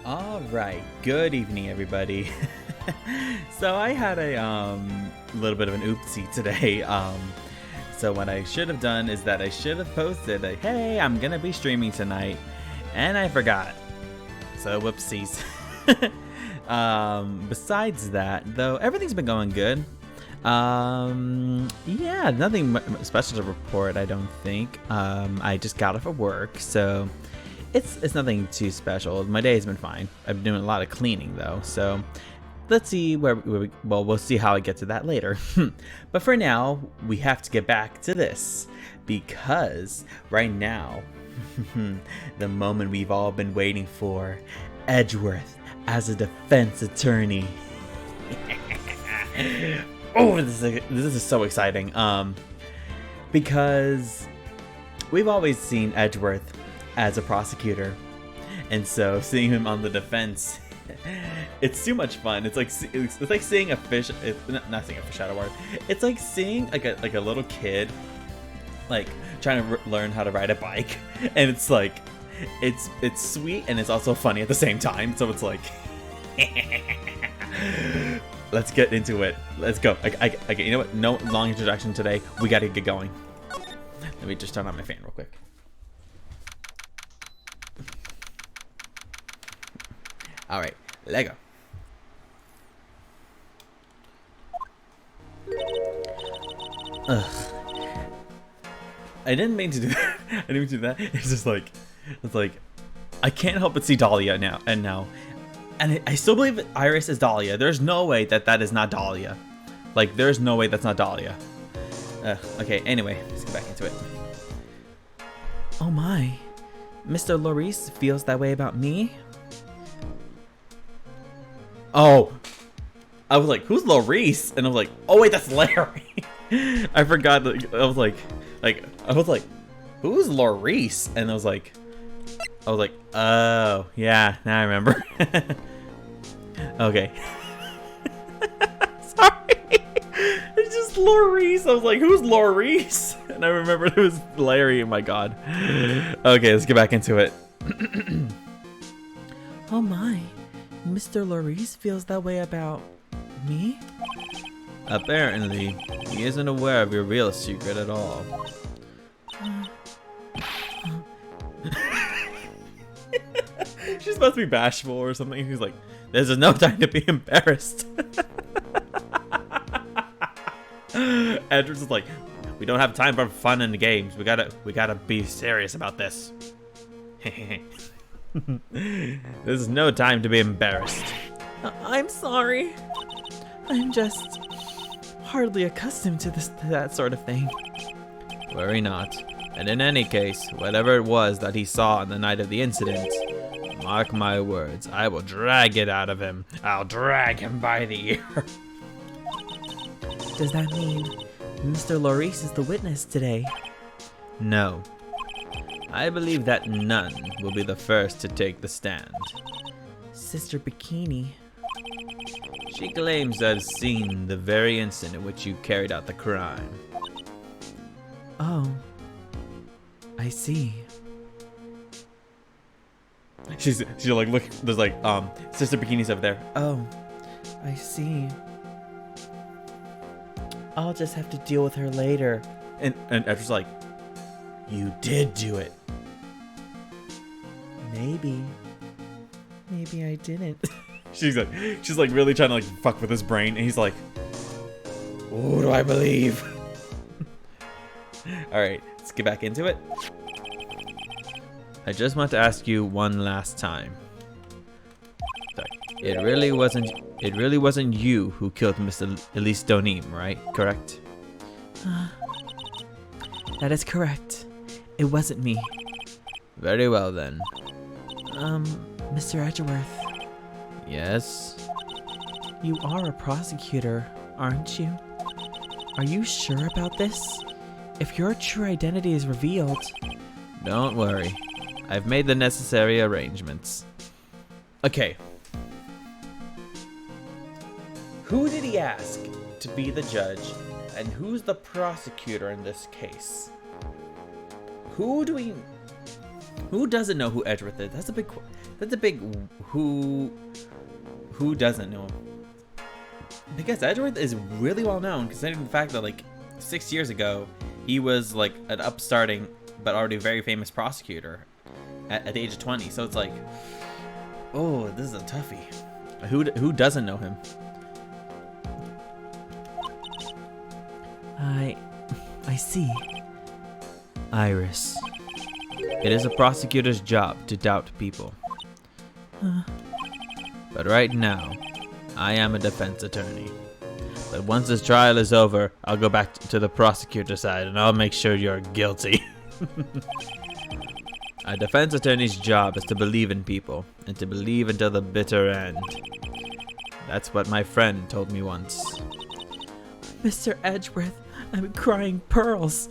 All right, good evening, everybody. So I had a little bit of an oopsie today. So what I should have done is that I should have posted like, "Hey, I'm gonna be streaming tonight," and I forgot. So whoopsies. Besides that, though, everything's been going good. Yeah, nothing special to report. I don't think. I just got off of work, so. It's nothing too special. My day's been fine. I've been doing a lot of cleaning though, so let's see we'll see how I get to that later. But for now, we have to get back to this because right now, the moment we've all been waiting for, Edgeworth as a defense attorney. Oh, this is so exciting. Because we've always seen Edgeworth as a prosecutor, and so seeing him on the defense, it's too much fun. It's like seeing a fish. Not seeing a fish out of water. It's like seeing like a little kid, like trying to learn how to ride a bike, and it's like it's sweet and it's also funny at the same time. So it's like, let's get into it. Let's go. You know what? No long introduction today. We gotta get going. Let me just turn on my fan real quick. All right, Lego. Ugh. I didn't mean to do that. I didn't mean to do that. It's like, I can't help but see Dahlia now, and I still believe Iris is Dahlia. There's no way that is not Dahlia. Like, there's no way that's not Dahlia. Okay, anyway, let's get back into it. Oh my, Mr. Laurice feels that way about me? Oh, I was like, who's Laurice? And I was like, oh wait, that's Larry. I forgot that. I was like, who's Laurice? And I was like, oh yeah, now I remember. Okay. Sorry. It's just Laurice. I was like, who's Laurice? And I remembered it was Larry. Oh my god. Okay, let's get back into it. Oh my. Mr. Laurice feels that way about me? Apparently, he isn't aware of your real secret at all. She's supposed to be bashful or something. He's like, there's no time to be embarrassed. Edward's is like, we don't have time for fun and games. We gotta be serious about this. This is no time to be embarrassed. I'm sorry. I'm just hardly accustomed to that sort of thing. Worry not. And in any case, whatever it was that he saw on the night of the incident, mark my words, I will drag it out of him. I'll drag him by the ear. Does that mean Mr. Laurice is the witness today? No. I believe that none will be the first to take the stand. Sister Bikini. She claims to have seen the very instant in which you carried out the crime. Oh. I see. She's like, look, there's like, Sister Bikini's over there. Oh, I see. I'll just have to deal with her later. And Edward's like, you did do it. Maybe I didn't. she's like really trying to like fuck with his brain, and he's like, who do I believe? All right, let's get back into it. I just want to ask you one last time. It really wasn't you who killed Mr. Elise Donim, right? Correct? That is correct. It wasn't me. Very well then. Mr. Edgeworth. Yes? You are a prosecutor, aren't you? Are you sure about this? If your true identity is revealed... Don't worry. I've made the necessary arrangements. Okay. Who did he ask to be the judge, and who's the prosecutor in this case? Who do we... Who doesn't know who Edgeworth is? That's a big who doesn't know him? Because Edgeworth is really well known, considering the fact that like 6 years ago he was like an upstarting but already very famous prosecutor at the age of 20. So it's like, oh, this is a toughie. Who doesn't know him? I see. Iris. It is a prosecutor's job to doubt people. But right now, I am a defense attorney. But once this trial is over, I'll go back to the prosecutor side and I'll make sure you're guilty. A defense attorney's job is to believe in people, and to believe until the bitter end. That's what my friend told me once. Mr. Edgeworth, I'm crying pearls.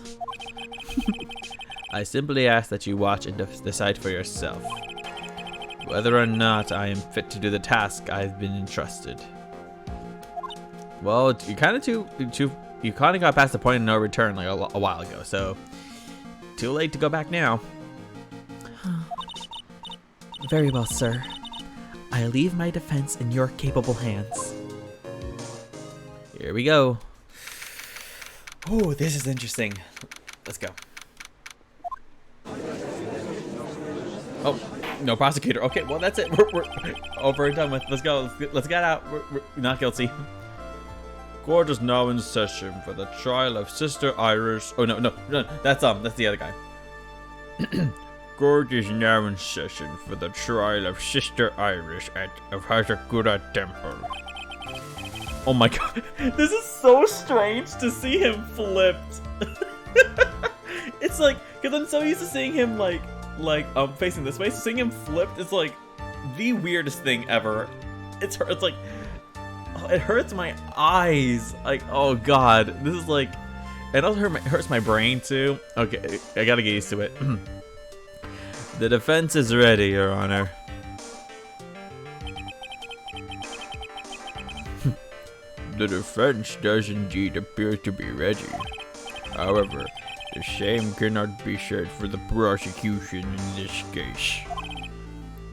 I simply ask that you watch and decide for yourself whether or not I am fit to do the task I've been entrusted. Well, you kind of got past the point of no return like a while ago, so too late to go back now. Very well, sir. I leave my defense in your capable hands. Here we go. Oh, this is interesting. Let's go. Oh, no prosecutor. Okay, well that's it. We're over and done with. Let's go. Let's get out. We're not guilty. Court is now in session for the trial of Sister Iris. Oh no, that's the other guy. Court is now in session for the trial of Sister Iris of Hazakura Temple. Oh my god, this is so strange to see him flipped. It's like, because I'm so used to seeing him like facing this way, so seeing him flipped is like the weirdest thing ever. It's like, oh, it hurts my eyes. Like, oh god, this is like, it also hurts my brain too. Okay, I gotta get used to it. The defense is ready, Your Honor. The defense does indeed appear to be ready. However, the same cannot be said for the prosecution in this case.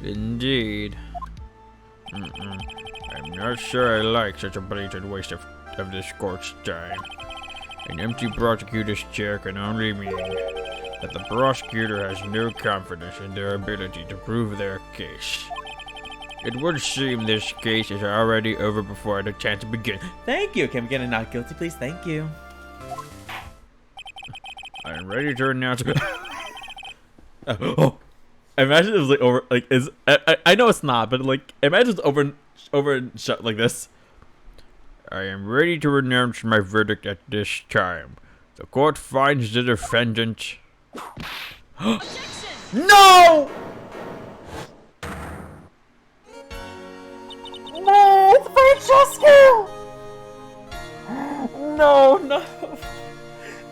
Indeed. I'm not sure I like such a blatant waste of this court's time. An empty prosecutor's chair can only mean that the prosecutor has no confidence in their ability to prove their case. It would seem this case is already over before I had a chance to begin. Thank you. Can we get a not guilty, please? Thank you. I'm ready to announce. Oh, imagine it was like over. Like is I know it's not, but like imagine it's over and shut like this. I am ready to announce my verdict at this time. The court finds the defendant. No! No, it's Francesca! No.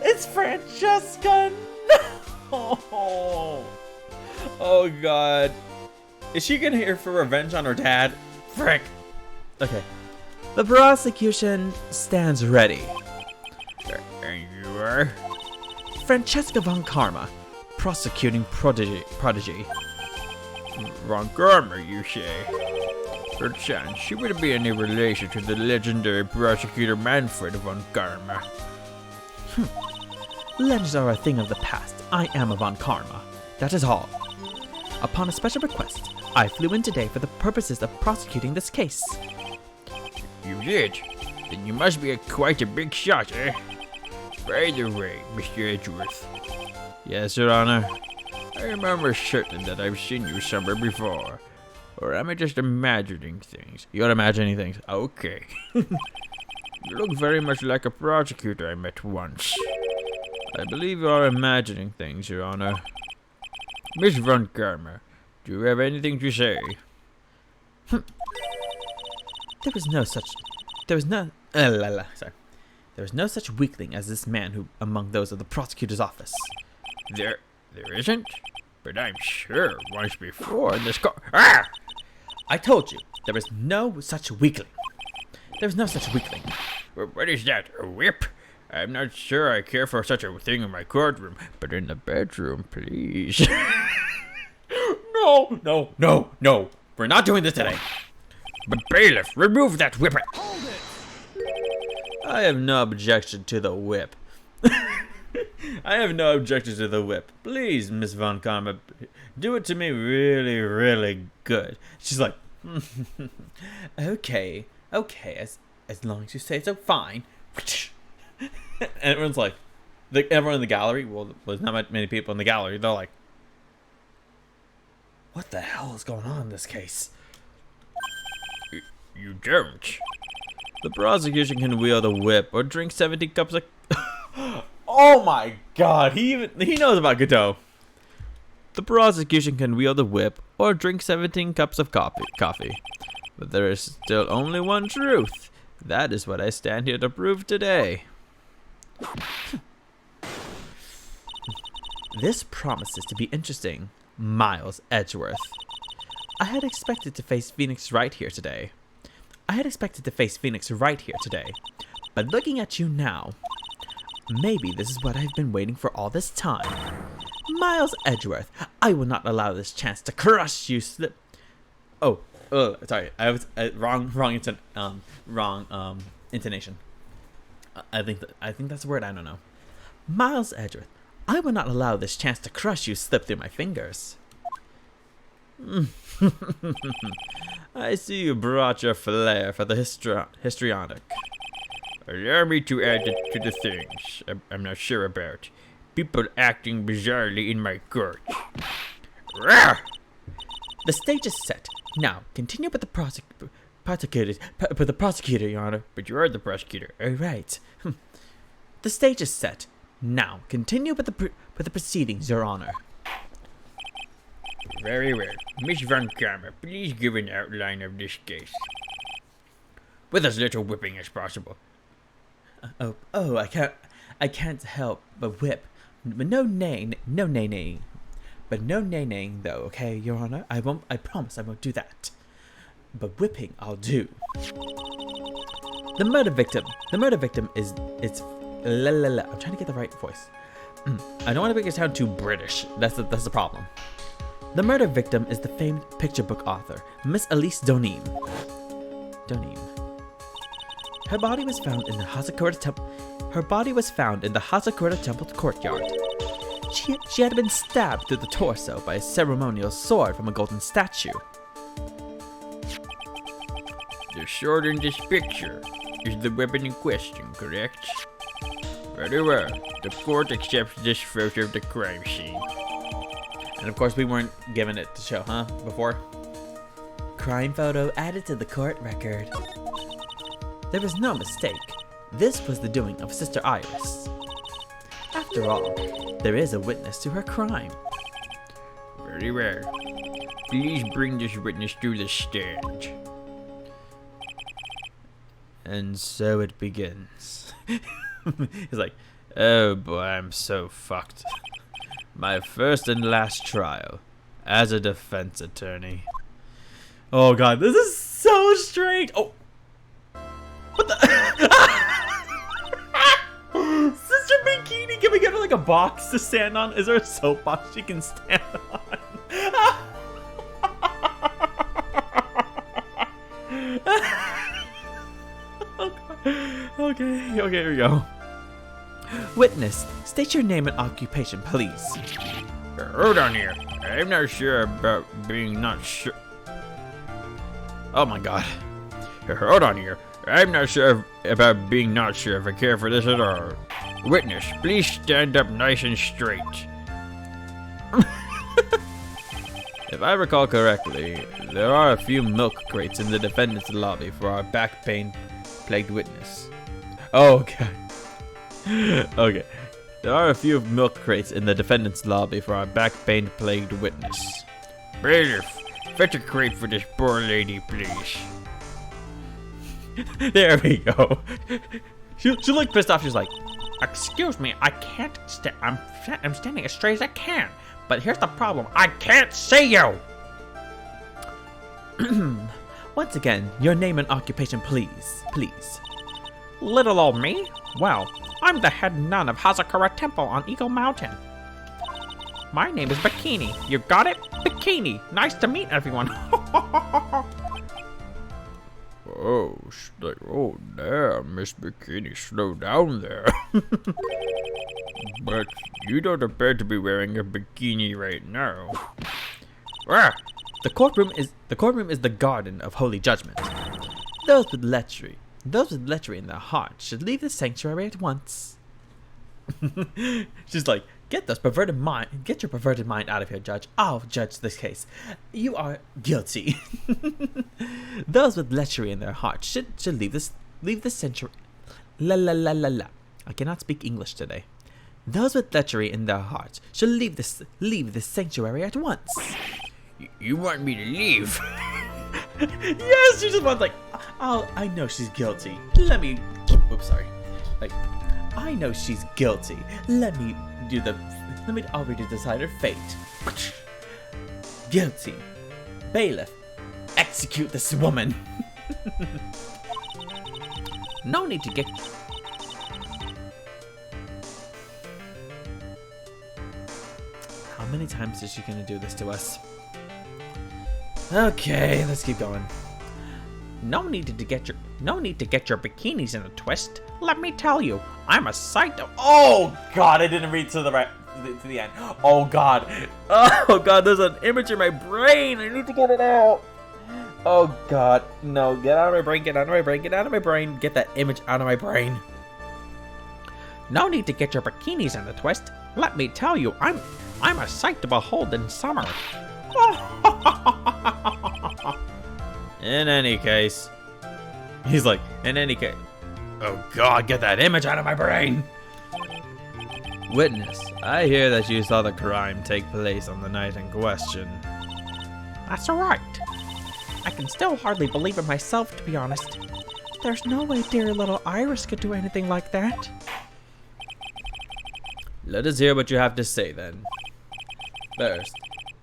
It's Francesca! No! Oh god. Is she gonna here for revenge on her dad? Frick. Okay. The prosecution stands ready. And you are? Francesca von Karma, prosecuting prodigy. Von Karma, you say? Perchance she would be any relation to the legendary prosecutor Manfred von Karma. Legends are a thing of the past. I am a von Karma. That is all. Upon a special request, I flew in today for the purposes of prosecuting this case. You did? Then you must be quite a big shot, eh? By the way, Mr. Edgeworth. Yes, Your Honor. I remember certain that I've seen you somewhere before. Or am I just imagining things? You're imagining things. Okay. You look very much like a prosecutor I met once. I believe you are imagining things, Your Honor. Miss von Karma, do you have anything to say? There was no such weakling as this man who among those of the prosecutor's office. There isn't? But I'm sure once before in this Ah! I told you, there is no such weakling. There's no such weakling. What is that, a whip? I'm not sure I care for such a thing in my courtroom, but in the bedroom, please. No, no, no, no. We're not doing this today. But bailiff, remove that whippet. I have no objection to the whip. I have no objection to the whip. Please, Miss Von Karma, do it to me really, really good. She's like, okay, as long as you say so, fine. And everyone's like, everyone in the gallery, well, there's not many people in the gallery, they're like, what the hell is going on in this case? You don't. The prosecution can wield a whip or drink 70 cups of... Oh my god, he knows about Godot. The prosecution can wield a whip or drink 17 cups of coffee. But there is still only one truth. That is what I stand here to prove today. This promises to be interesting, Miles Edgeworth. I had expected to face Phoenix right here today. But looking at you now, maybe this is what I've been waiting for all this time. Miles Edgeworth, I will not allow this chance to crush you slip. Oh, sorry, I was wrong intonation. I think that's a word. I don't know. Miles Edgeworth, I will not allow this chance to crush you slip through my fingers. I see you brought your flair for the histrionic. Allow me to add to the things I'm not sure about. People acting bizarrely in my court. Rawr! The stage is set. Now, continue with the prosecutor, Your Honor. But you are the prosecutor. All right. The stage is set. Now, continue with the proceedings, Your Honor. Very well. Miss Von Karma, please give an outline of this case. With as little whipping as possible. I can't help but whip. But no nay-nay. But no nay-nay, though, okay, Your Honor? I promise I won't do that. But whipping, I'll do. The murder victim is I'm trying to get the right voice. I don't want to make it sound too British. That's the problem. The murder victim is the famed picture book author, Miss Elise Donim. Her body was found in the Hazakura Temple courtyard. She had been stabbed through the torso by a ceremonial sword from a golden statue. The sword in this picture is the weapon in question, correct? Very well. The court accepts this photo of the crime scene. And of course we weren't given it to show, huh? Before? Crime photo added to the court record. There was no mistake. This was the doing of Sister Iris. After all, there is a witness to her crime. Very well. Please bring this witness to the stand. And so it begins. He's like, oh boy, I'm so fucked. My first and last trial as a defense attorney. Oh god, this is so strange. Oh, what the? Sister Bikini, can we get her like a box to stand on? Is there a soapbox she can stand on? Okay, here we go. Witness, state your name and occupation, please. Hold on here. I'm not sure about being not sure. Oh my god. Hold on here. I'm not sure about being not sure if I care for this at all. Witness, please stand up nice and straight. If I recall correctly, there are a few milk crates in the defendant's lobby for our back pain plagued witness. Oh, okay. Okay. There are a few milk crates in the defendant's lobby for our back pain plagued witness. Bailiff, fetch a crate for this poor lady, please. There we go. She looked pissed off. She's like, excuse me, I can't I'm standing as straight as I can. But here's the problem. I can't see you. Once again, your name and occupation, please. Please. Little old me? Well, I'm the head nun of Hazakura Temple on Eagle Mountain. My name is Bikini. You got it? Bikini. Nice to meet everyone. Oh, damn, Miss Bikini, slow down there. But you don't appear to be wearing a bikini right now. Ah, the courtroom is the garden of holy judgment. Those with lechery in their hearts should leave the sanctuary at once. She's like, get your perverted mind out of here, Judge. I'll judge this case. You are guilty. Those with lechery in their hearts should leave the sanctuary. La. I cannot speak English today. Those with lechery in their hearts should leave the sanctuary at once. You want me to leave? Yes, she just wants like, oh, I know she's guilty. Oops, sorry. Like, I know she's guilty. I'll read to decide her fate. Guilty. Bailiff, execute this woman. No need to get... How many times is she gonna do this to us? Okay, let's keep going. No need to get your bikinis in a twist. Let me tell you, I'm a sight of... Oh God, I didn't read to the end. Oh God, there's an image in my brain. I need to get it out. Oh God, no, get out of my brain, get out of my brain, get that image out of my brain. No need to get your bikinis in a twist. Let me tell you, I'm a sight to behold in summer. In any case, he's like, oh God, get that image out of my brain. Witness, I hear that you saw the crime take place on the night in question. That's right. I can still hardly believe it myself, to be honest. There's no way dear little Iris could do anything like that. Let us hear what you have to say then. First,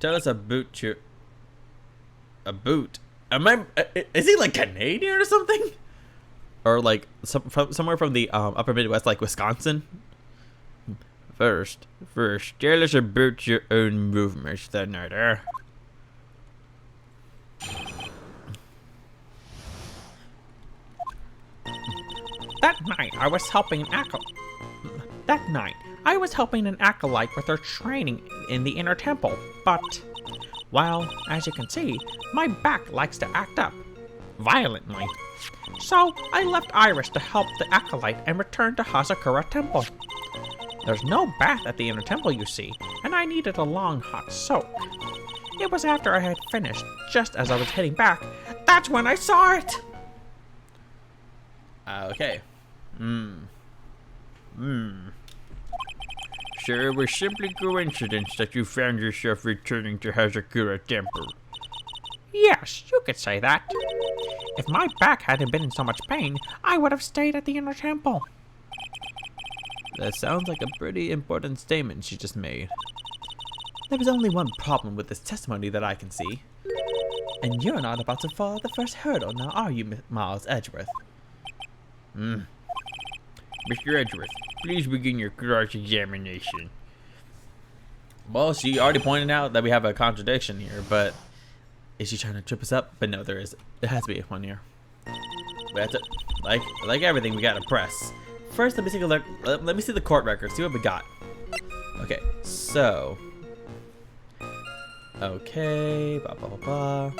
tell us about your... A boot? Is he like Canadian or something? Or like somewhere from the upper Midwest, like Wisconsin? First, tell us about your own movements that night, That night, I was helping an acolyte with her training in the inner temple, but, well, as you can see, my back likes to act up violently. So I left Iris to help the acolyte and returned to Hazakura Temple. There's no bath at the inner temple, you see, and I needed a long hot soak. It was after I had finished, just as I was heading back, that's when I saw it! Okay. So it was simply coincidence that you found yourself returning to Hazakura Temple. Yes, you could say that. If my back hadn't been in so much pain, I would have stayed at the inner temple. That sounds like a pretty important statement she just made. There is only one problem with this testimony that I can see. And you're not about to fall the first hurdle now, are you, Miles Edgeworth? Mr. Edgeworth, please begin your cross-examination. Well, she already pointed out that we have a contradiction here, but is she trying to trip us up? But no, there is. There has to be one here. We have to, like everything, we gotta press. First, let me see the court record. See what we got. Okay, so. Okay, blah blah blah blah.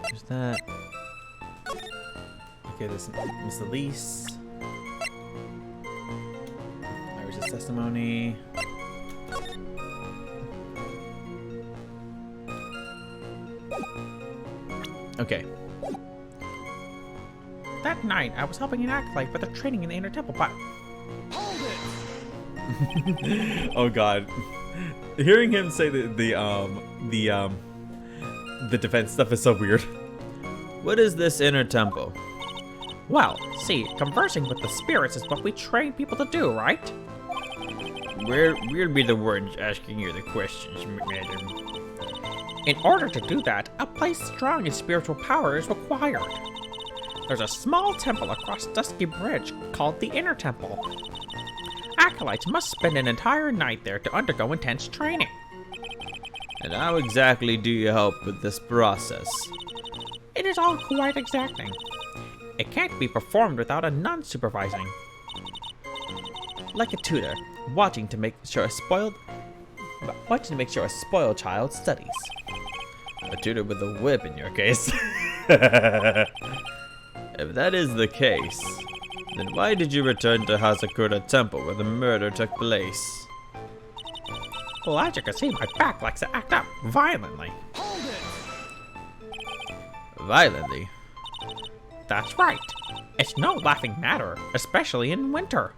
There's that. Okay, there's Miss Elise. Iris' testimony. Okay. That night, I was helping an acolyte with a training in the inner temple, but... Hold it! Oh god. Hearing him say the defense stuff is so weird. What is this inner temple? Well, see, conversing with the spirits is what we train people to do, right? We'll be the ones asking you the questions, madam. In order to do that, a place strong in spiritual power is required. There's a small temple across Dusky Bridge called the Inner Temple. Acolytes must spend an entire night there to undergo intense training. And how exactly do you help with this process? It is all quite exacting. It can't be performed without a nun supervising. Like a tutor, watching to make sure a spoiled child studies. A tutor with a whip in your case. If that is the case, then why did you return to Hazakura Temple where the murder took place? Well, as you can see, my back likes to act up violently. Violently? That's right. It's no laughing matter, especially in winter.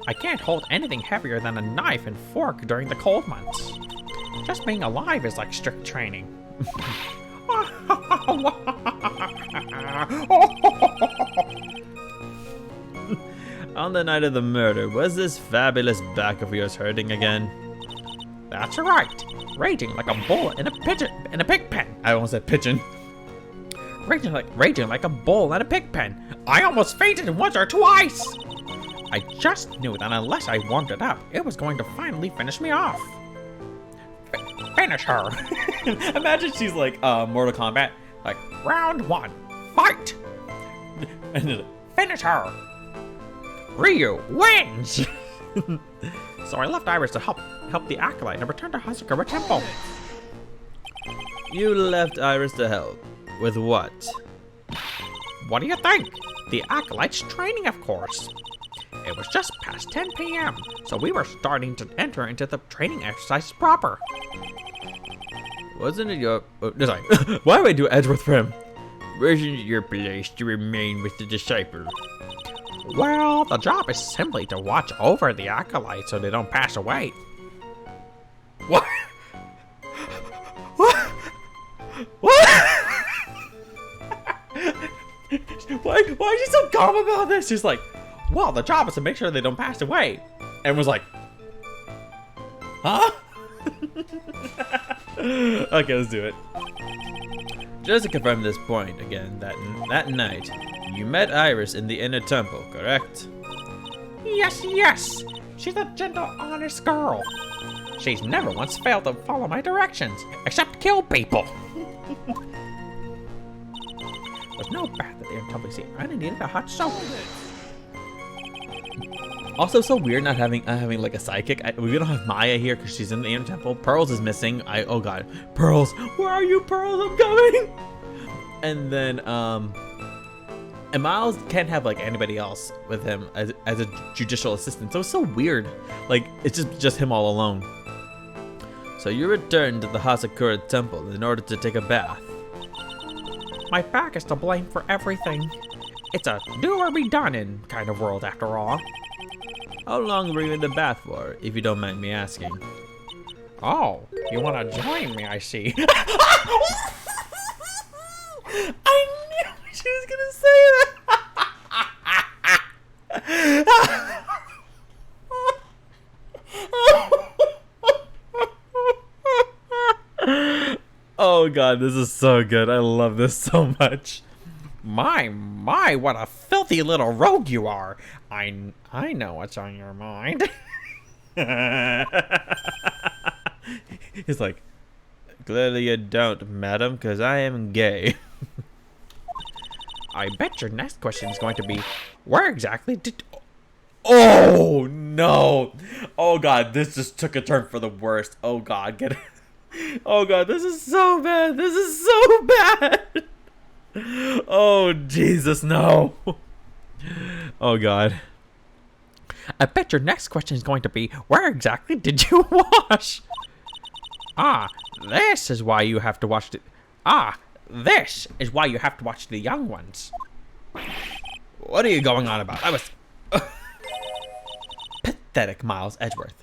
I can't hold anything heavier than a knife and fork during the cold months. Just being alive is like strict training. On the night of the murder, was this fabulous back of yours hurting again? That's right. Raging like a bull in a pig pen. I almost said pigeon. Raging like a bull in a pig pen. I almost fainted once or twice. I just knew that unless I warmed it up, it was going to finally finish me off. Finish her. Imagine she's like Mortal Kombat, like round 1, fight. and Finish her. Ryu wins. So I left Iris to help the acolyte and returned to Hazakura Temple. You left Iris to help. With what? What do you think? The acolyte's training, of course. It was just past 10 p.m., so we were starting to enter into the training exercises proper. Wasn't it your... Oh, no, sorry. Why do I do Edgeworth for him? Wasn't it your place to remain with the disciple? Well, the job is simply to watch over the acolytes so they don't pass away. What? What? What? Why is she so calm about this? She's like, well, the job is to make sure they don't pass away. and was like, huh? Okay, let's do it. Just to confirm this point again, that night, you met Iris in the inner temple, correct? Yes. She's a gentle, honest girl. She's never once failed to follow my directions, except kill people. There's no bath at the inner temple. See, I needed a hot soap. Also, so weird not having like a sidekick. We don't have Maya here because she's in the inner temple. Pearls is missing. Oh god, Pearls, where are you, Pearls? I'm coming. And then and Miles can't have like anybody else with him as a judicial assistant. So it's so weird. Like it's just him all alone. So you returned to the Hazakura Temple in order to take a bath. My back is to blame for everything. It's a do or be done in kind of world after all. How long were you in the bath for, if you don't mind me asking? Oh, you want to join me, I see. I knew she was gonna say that. Oh god, this is so good. I love this so much. My, what a filthy little rogue you are. I know what's on your mind. He's like, clearly you don't, madam, because I am gay. I bet your next question is going to be, where exactly did... Oh, no. Oh, God, this just took a turn for the worst. Oh, God, get it. Oh, God, this is so bad. This is so bad. Oh, Jesus, no. Oh, God. I bet your next question is going to be, where exactly did you wash? Ah, this is why you have to watch the... this is why you have to watch the young ones. What are you going on about? I was... pathetic Miles Edgeworth.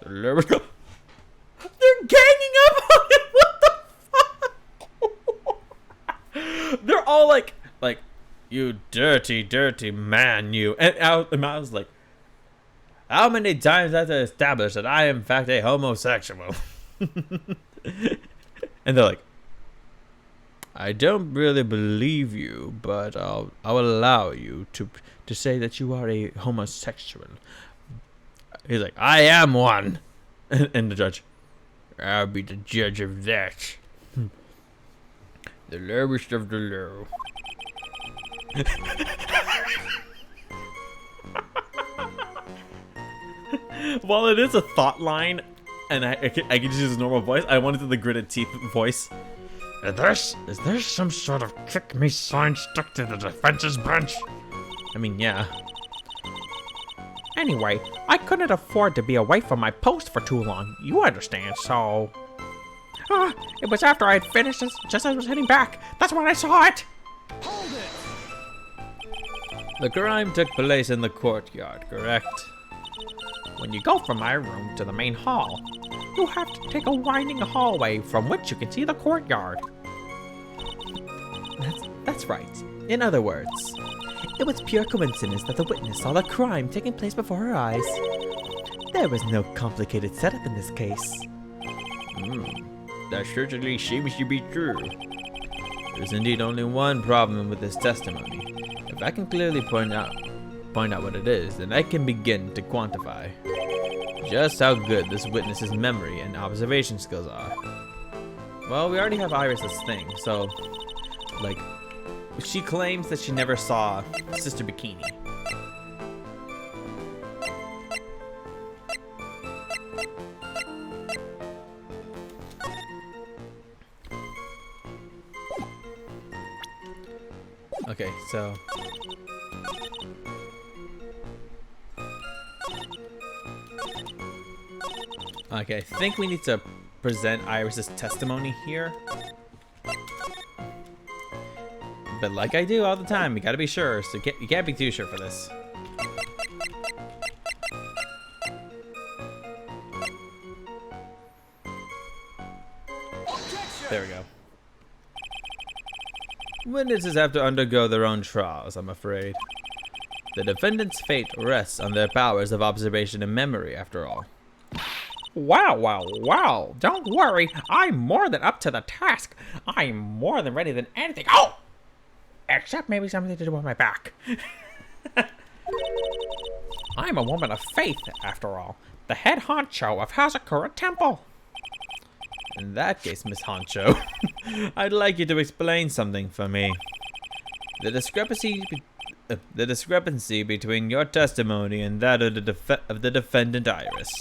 They're ganging up on him. What the fuck? They're all like, you dirty, dirty man, you. And Miles like, how many times have to establish that I am in fact a homosexual? And they're like, I don't really believe you, but I'll allow you to say that you are a homosexual. He's like, I am one. And the judge, I'll be the judge of that. The lowest of the low. While it is a thought line, and I can just use his normal voice, I wanted the gritted teeth voice. Is there some sort of kick me sign stuck to the defense's bench? I mean, yeah. Anyway, I couldn't afford to be away from my post for too long. You understand, so... it was after I had finished this, just as I was heading back. That's when I saw it! Hold it! The crime took place in the courtyard, correct? When you go from my room to the main hall, you have to take a winding hallway from which you can see the courtyard. That's right. In other words, it was pure coincidence that the witness saw the crime taking place before her eyes. There was no complicated setup in this case. That certainly seems to be true. There's indeed only one problem with this testimony. If I can clearly point out what it is, then I can begin to quantify just how good this witness's memory and observation skills are. Well, we already have Iris's thing, so, like, she claims that she never saw Sister Bikini. Okay, so... Okay, I think we need to present Iris's testimony here. But like I do all the time, you gotta be sure, so you can't be too sure for this. There we go. Witnesses have to undergo their own trials, I'm afraid. The defendant's fate rests on their powers of observation and memory, after all. Wow. Don't worry. I'm more than up to the task. I'm more than ready than anything. Oh! Except maybe something to do with my back. I'm a woman of faith, after all. The head honcho of Hazakura Temple. In that case, Miss Honcho, I'd like you to explain something for me. The discrepancy between your testimony and that of the defendant Iris.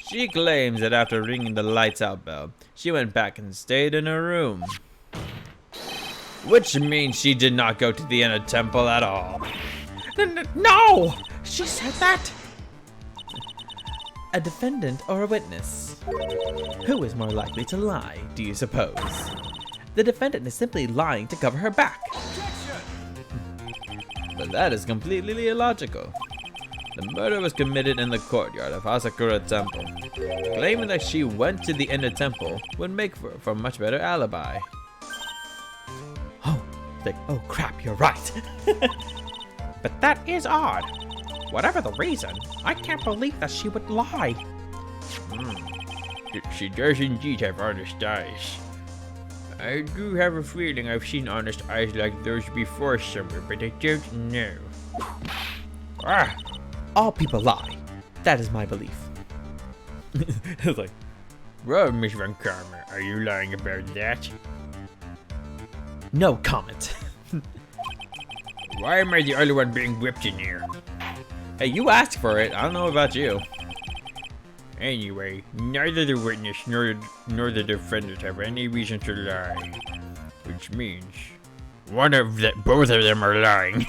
She claims that after ringing the lights out bell, she went back and stayed in her room. Which means she did not go to the inner temple at all. No! She said that? A defendant or a witness? Who is more likely to lie, do you suppose? The defendant is simply lying to cover her back. But that is completely illogical. The murder was committed in the courtyard of Asakura Temple. Claiming that she went to the inner temple would make for a much better alibi. Oh crap, you're right. But that is odd. Whatever the reason, I can't believe that she would lie. She does indeed have honest eyes. I do have a feeling I've seen honest eyes like those before somewhere, but I don't know. All people lie. That is my belief. It's like, well, Miss Von Karma, are you lying about that? No comment. Why am I the only one being whipped in here? Hey, you asked for it. I don't know about you. Anyway, neither the witness nor the defendant have any reason to lie. Which means both of them are lying.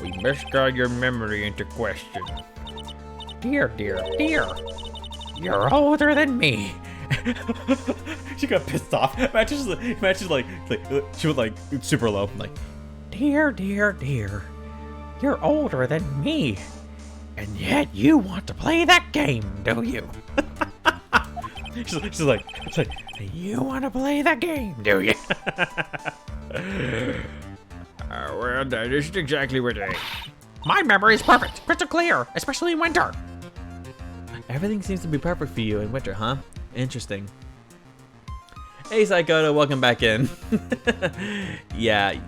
We must call your memory into question. Dear. You're older than me. She got pissed off. Imagine like she was like super low, like, Dear. You're older than me. And yet you want to play that game, do you? she's like, You want to play that game, do you? Well, that isn't exactly what I... My memory is perfect, crystal clear, especially in winter. everything seems to be perfect for you in winter, huh? Interesting. Hey, Psychoto, welcome back in. Yeah.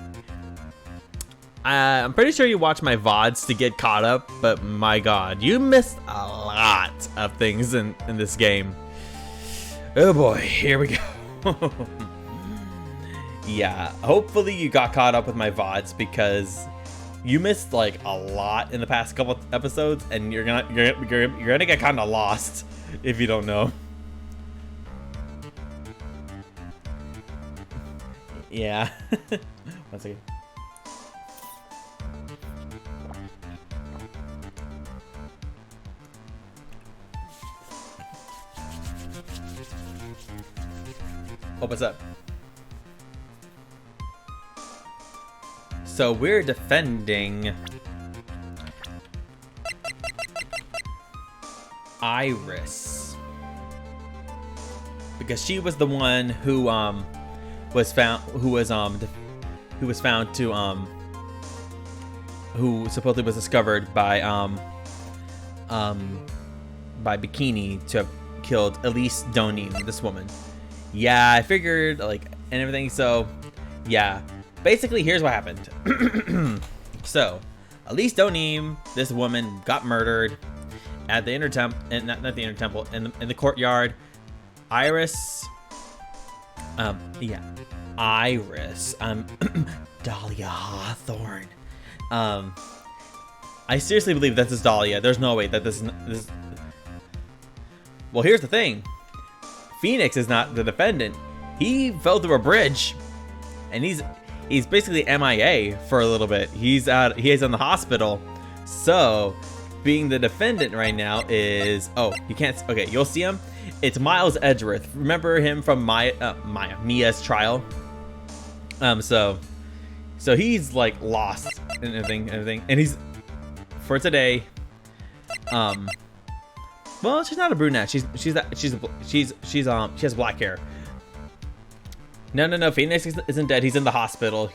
I'm pretty sure you watched my VODs to get caught up, but my god, you missed a lot of things in this game. Oh boy, here we go. Yeah, hopefully you got caught up with my VODs because you missed like a lot in the past couple episodes, and you're gonna get kind of lost if you don't know. Yeah. One second. Oh, what's up? So we're defending Iris because she was the one who was found who supposedly was discovered by Bikini to have killed Elise Donim, this woman. Yeah, I figured, like, and everything. So yeah, basically here's what happened. So Elise Donim, this woman, got murdered at the inner temple, and not the inner temple, in the courtyard. Iris, Iris, Dahlia Hawthorne. I seriously believe this is Dahlia. There's no way that this is. Well, here's the thing. Phoenix is not the defendant. He fell through a bridge, and he's basically MIA for a little bit. He is in the hospital. So, being the defendant right now is, oh, you can't. Okay, you'll see him. It's Miles Edgeworth. Remember him from Mia's trial? So he's like lost and everything, and he's for today. Well, she's not a brunette. She has black hair. No. Phoenix isn't dead. He's in the hospital.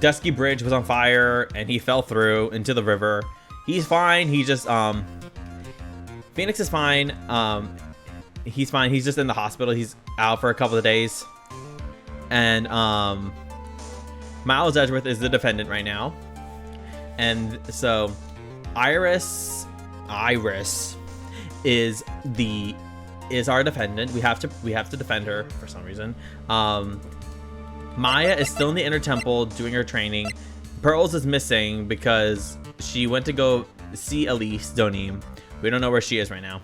Dusky Bridge was on fire and he fell through into the river. He's fine. He just Phoenix is fine. He's fine. He's just in the hospital. He's out for a couple of days. And Miles Edgeworth is the defendant right now. And so Iris is our defendant. We have to defend her for some reason. Maya is still in the inner temple doing her training. Pearls is missing because she went to go see Elise Donim. We don't know where she is right now.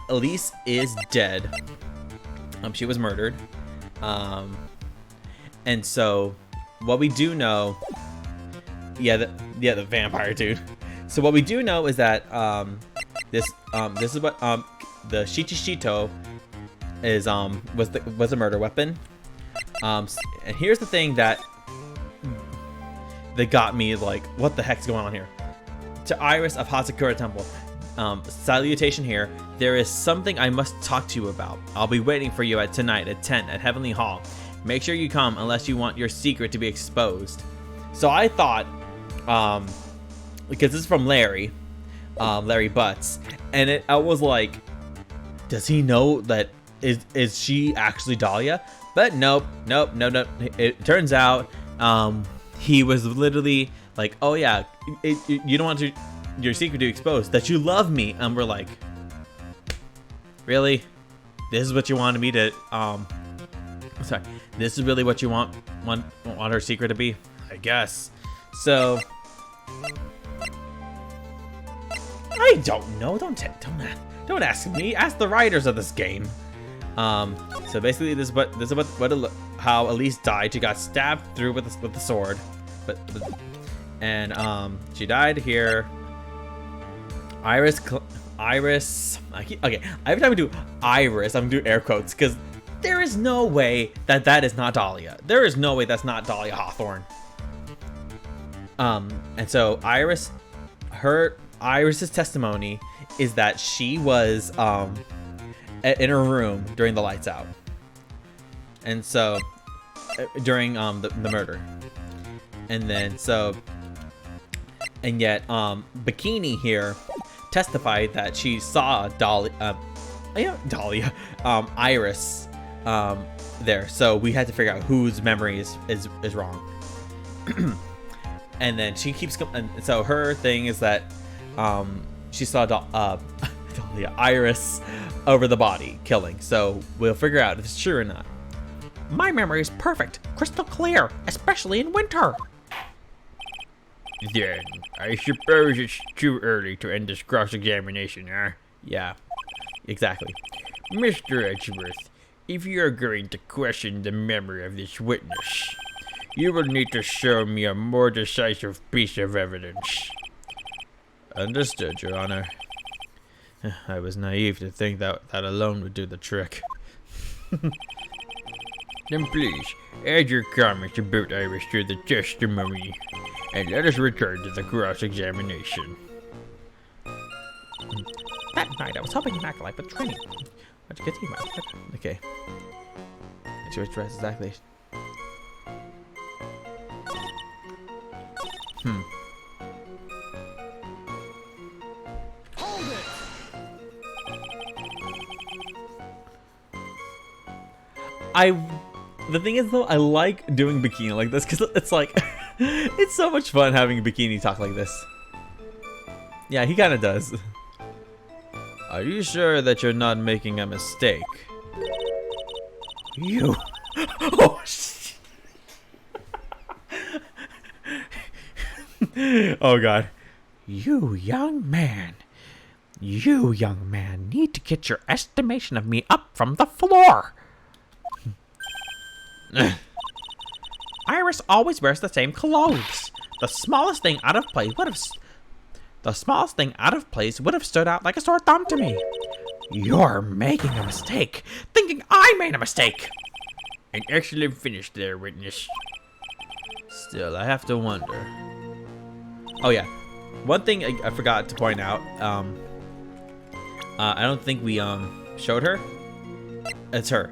Elise is dead. She was murdered. And so what we do know, the vampire dude. So what we do know is that this is what the Shichishito is was a murder weapon. And here's the thing that got me like, what the heck's going on here? To Iris of Hazakura Temple. Salutation here. There is something I must talk to you about. I'll be waiting for you tonight at 10 at Heavenly Hall. Make sure you come unless you want your secret to be exposed. So I thought, because this is from Larry Butts, and I was like, does he know that is she actually Dahlia? But nope. It turns out he was literally like, oh yeah, you don't want your secret to be exposed, that you love me. And we're like, really? This is what you wanted me to sorry, this is really what you want her secret to be? I guess. So I don't know. Don't ask me. Ask the writers of this game. So basically, this is how Elise died. She got stabbed through with the sword, and she died here. Iris. Okay, every time we do Iris, I'm gonna do air quotes because there is no way that is not Dahlia. There is no way that's not Dahlia Hawthorne. And so Iris's testimony is that she was in her room during the lights out, and so during the murder, and yet Bikini here testified that she saw Dahlia, Iris there. So we had to figure out whose memory is wrong. And then she keeps and so her thing is that she saw Dahlia, Iris over the body killing. So we'll figure out if it's true or not. My memory is perfect, crystal clear, especially in winter. Then, I suppose it's too early to end this cross-examination, huh? Yeah, exactly. Mr. Edgeworth, if you are going to question the memory of this witness, you will need to show me a more decisive piece of evidence. Understood, Your Honor. I was naive to think that alone would do the trick. Then please, add your comments about Iris to the testimony, and let us return to the cross-examination. That night, I was helping an acolyte with training. What'd you get to about? Okay. That's your address exactly. The thing is though, I like doing Bikini like this because it's like, it's so much fun having Bikini talk like this. Yeah, he kind of does. Are you sure that you're not making a mistake? You. Oh, shit. Oh, God. You young man need to get your estimation of me up from the floor. Iris always wears the same clothes. The smallest thing out of place would have stood out like a sore thumb to me. You're making a mistake, thinking I made a mistake. An excellent finish there, witness. Still, I have to wonder. Oh yeah, one thing I forgot to point out. I don't think we showed her. It's her,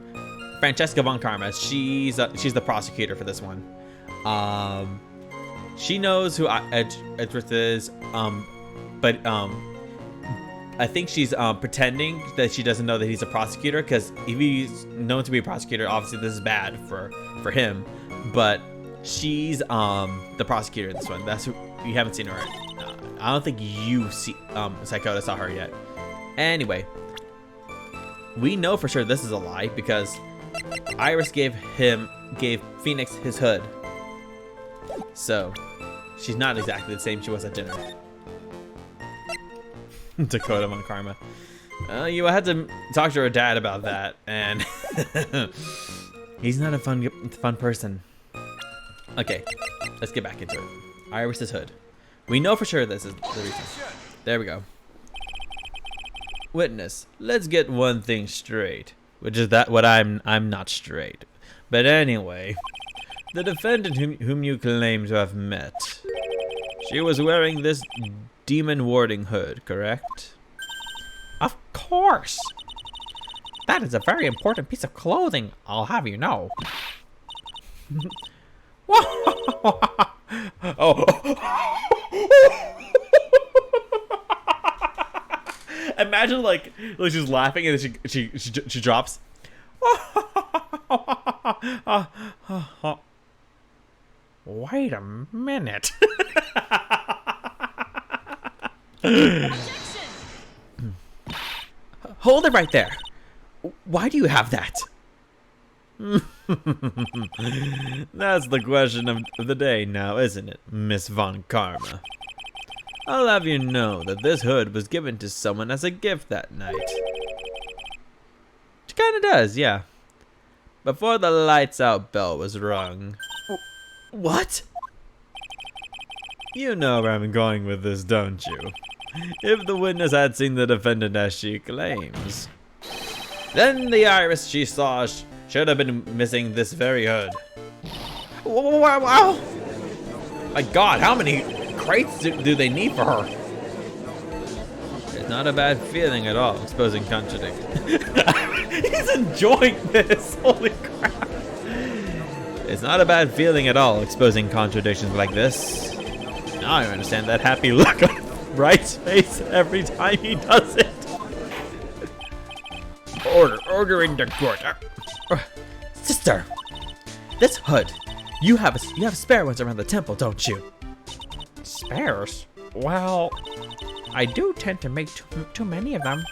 Francesca von Karma. She's the prosecutor for this one. She knows who Edgeworth is. But I think she's pretending that she doesn't know that he's a prosecutor, because if he's known to be a prosecutor, obviously this is bad for him. But she's the prosecutor in this one. That's who you haven't seen her. I don't think you see Psychota saw her yet. Anyway, we know for sure this is a lie because Iris gave Phoenix his hood. So she's not exactly the same she was at dinner. Dakota von Karma. You had to talk to her dad about that, and he's not a fun person. Okay, let's get back into it. Iris's hood. We know for sure this is the reason. There we go. Witness, let's get one thing straight, which is that what I'm not straight. But anyway, the defendant whom you claim to have met, she was wearing this demon warding hood, correct? Of course. That is a very important piece of clothing, I'll have you know. Imagine like she's laughing and then she drops. Wait a minute. Hold it right there. Why do you have that? That's the question of the day now, isn't it, Miss Von Karma? I'll have you know that this hood was given to someone as a gift that night. She kinda does, yeah. Before the lights out bell was rung. What? You know where I'm going with this, don't you? If the witness had seen the defendant as she claims, then the Iris she saw should have been missing this very hood. Wow. My God, how many crates do they need for her? It's not a bad feeling at all, exposing contradiction. He's enjoying this. Holy crap. It's not a bad feeling at all, exposing contradictions like this. Now I understand that happy look on Bright's face every time he does it. Order in the court. Sister, this hood. You have spare ones around the temple, don't you? Spares? Well, I do tend to make too many of them.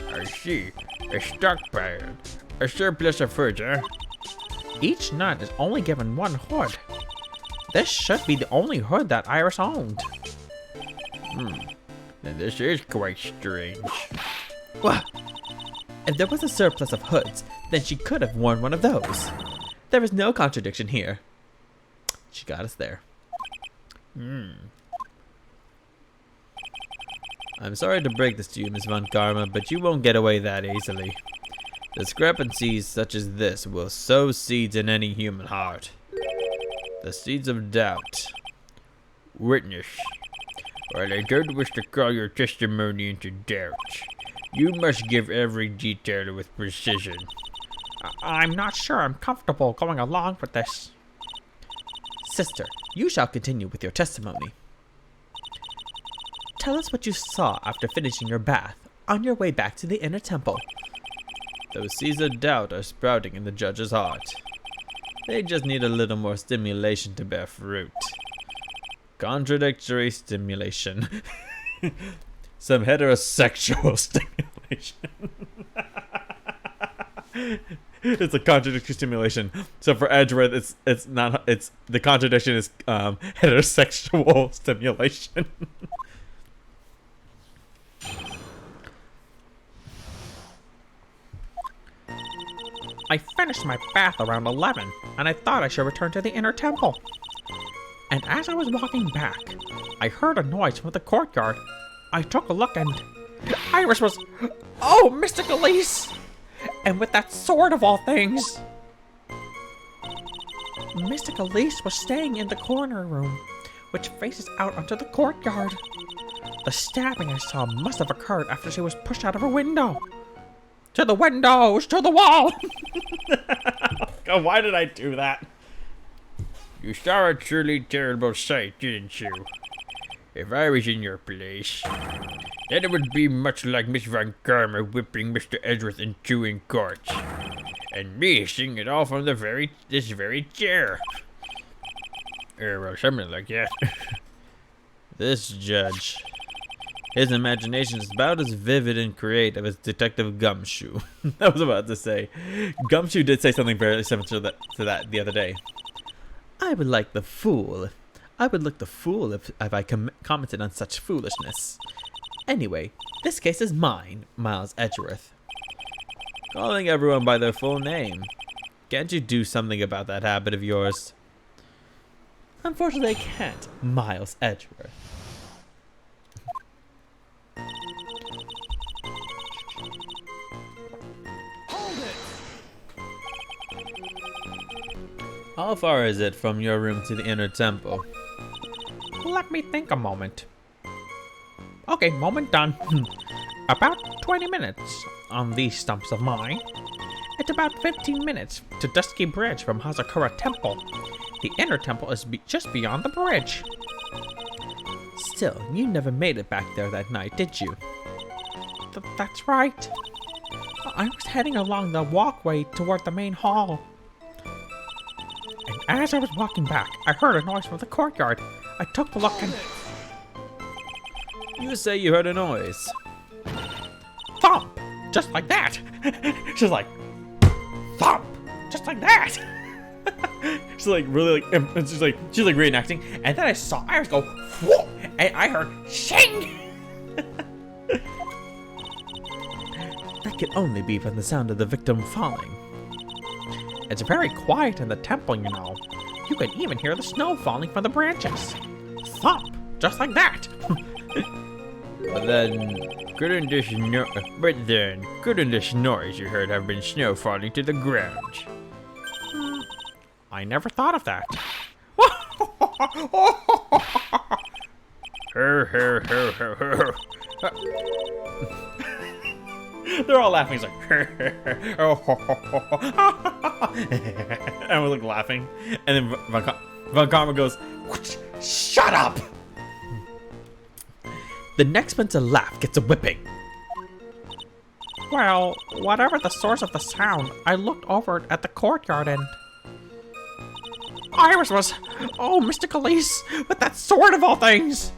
I see. A stockpile. A surplus of food, huh? Each nut is only given one hood. This should be the only hood that Iris owned. Now this is quite strange. Well, if there was a surplus of hoods, then she could have worn one of those. There is no contradiction here. She got us there. I'm sorry to break this to you, Miss Von Karma, but you won't get away that easily. Discrepancies such as this will sow seeds in any human heart. The seeds of doubt. Witness. While I don't wish to call your testimony into doubt, you must give every detail with precision. I'm not sure I'm comfortable going along with this. Sister, you shall continue with your testimony. Tell us what you saw after finishing your bath on your way back to the inner temple. Those seeds of doubt are sprouting in the judge's heart. They just need a little more stimulation to bear fruit. Contradictory stimulation. Some heterosexual stimulation. It's a contradictory stimulation. So for Edgeworth, it's not. It's the contradiction is heterosexual stimulation. I finished my bath around 11, and I thought I should return to the inner temple. And as I was walking back, I heard a noise from the courtyard. I took a look and Iris was, oh, Mystic Elise! And with that sword of all things! Mystic Elise was staying in the corner room, which faces out onto the courtyard. The stabbing I saw must have occurred after she was pushed out of her window. To the windows! To the wall! God, why did I do that? You saw a truly terrible sight, didn't you? If I was in your place, then it would be much like Miss Von Karma whipping Mr. Edgeworth in chewing court. And me seeing it all from this very chair. Or well, something like that. This judge. His imagination is about as vivid and creative as Detective Gumshoe. I was about to say. Gumshoe did say something very similar to that the other day. I would look the fool if I commented on such foolishness. Anyway, this case is mine, Miles Edgeworth. Calling everyone by their full name. Can't you do something about that habit of yours? Unfortunately, I can't, Miles Edgeworth. How far is it from your room to the inner temple? Let me think a moment. Okay, moment done. About 20 minutes on these stumps of mine. It's about 15 minutes to Dusky Bridge from Hazakura Temple. The inner temple is just beyond the bridge. Still, you never made it back there that night, did you? That's right. I was heading along the walkway toward the main hall. And as I was walking back, I heard a noise from the courtyard. I took a look and... You say you heard a noise. Thump! Just like that! She's like... Thump! Just like that! She's like really like... And she's like reenacting. And then I saw Iris go... Whoa! And I heard... Shing! That could only be from the sound of the victim falling. It's very quiet in the temple, you know. You can even hear the snow falling from the branches. Thump! Just like that! But then, couldn't this noise you heard have been snow falling to the ground? I never thought of that. They're all laughing. He's like, and we're like laughing. And then Von Karma goes, shut up! The next one to laugh gets a whipping. Well, whatever the source of the sound, I looked over at the courtyard and Iris was, oh, Mr. Elise, with that sword of all things.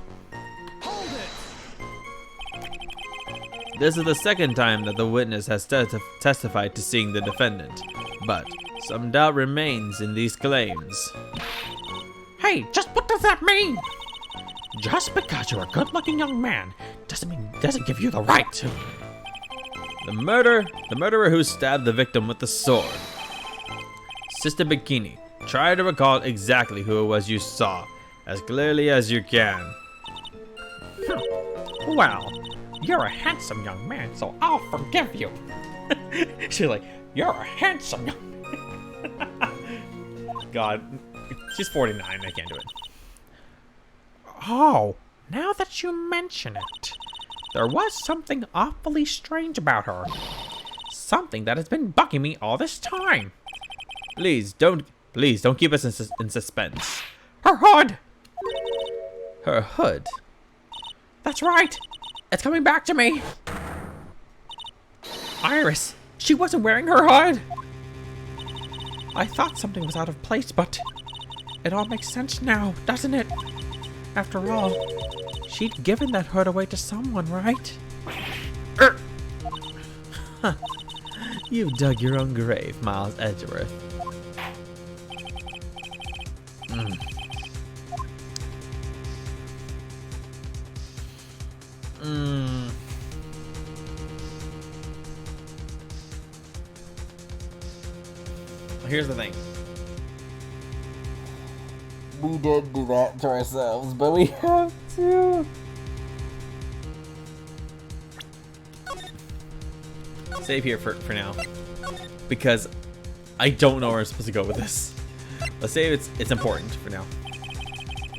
This is the second time that the witness has testified to seeing the defendant, but some doubt remains in these claims. Hey, just what does that mean? Just because you're a good-looking young man doesn't give you the right to. The murderer who stabbed the victim with the sword. Sister Bikini, try to recall exactly who it was you saw, as clearly as you can. Well, you're a handsome young man, so I'll forgive you. She's like, You're a handsome young God, she's 49, I can't do it. Oh, now that you mention it, there was something awfully strange about her. Something that has been bugging me all this time. Please don't keep us in suspense. Her hood! Her hood? That's right! It's coming back to me! Iris, she wasn't wearing her hood! I thought something was out of place, but it all makes sense now, doesn't it? After all, she'd given that hood away to someone, right? You've dug your own grave, Miles Edgeworth. Here's the thing. We did do that to ourselves, but we have to. Save here for now, because I don't know where I'm supposed to go with this. Let's say it's important for now.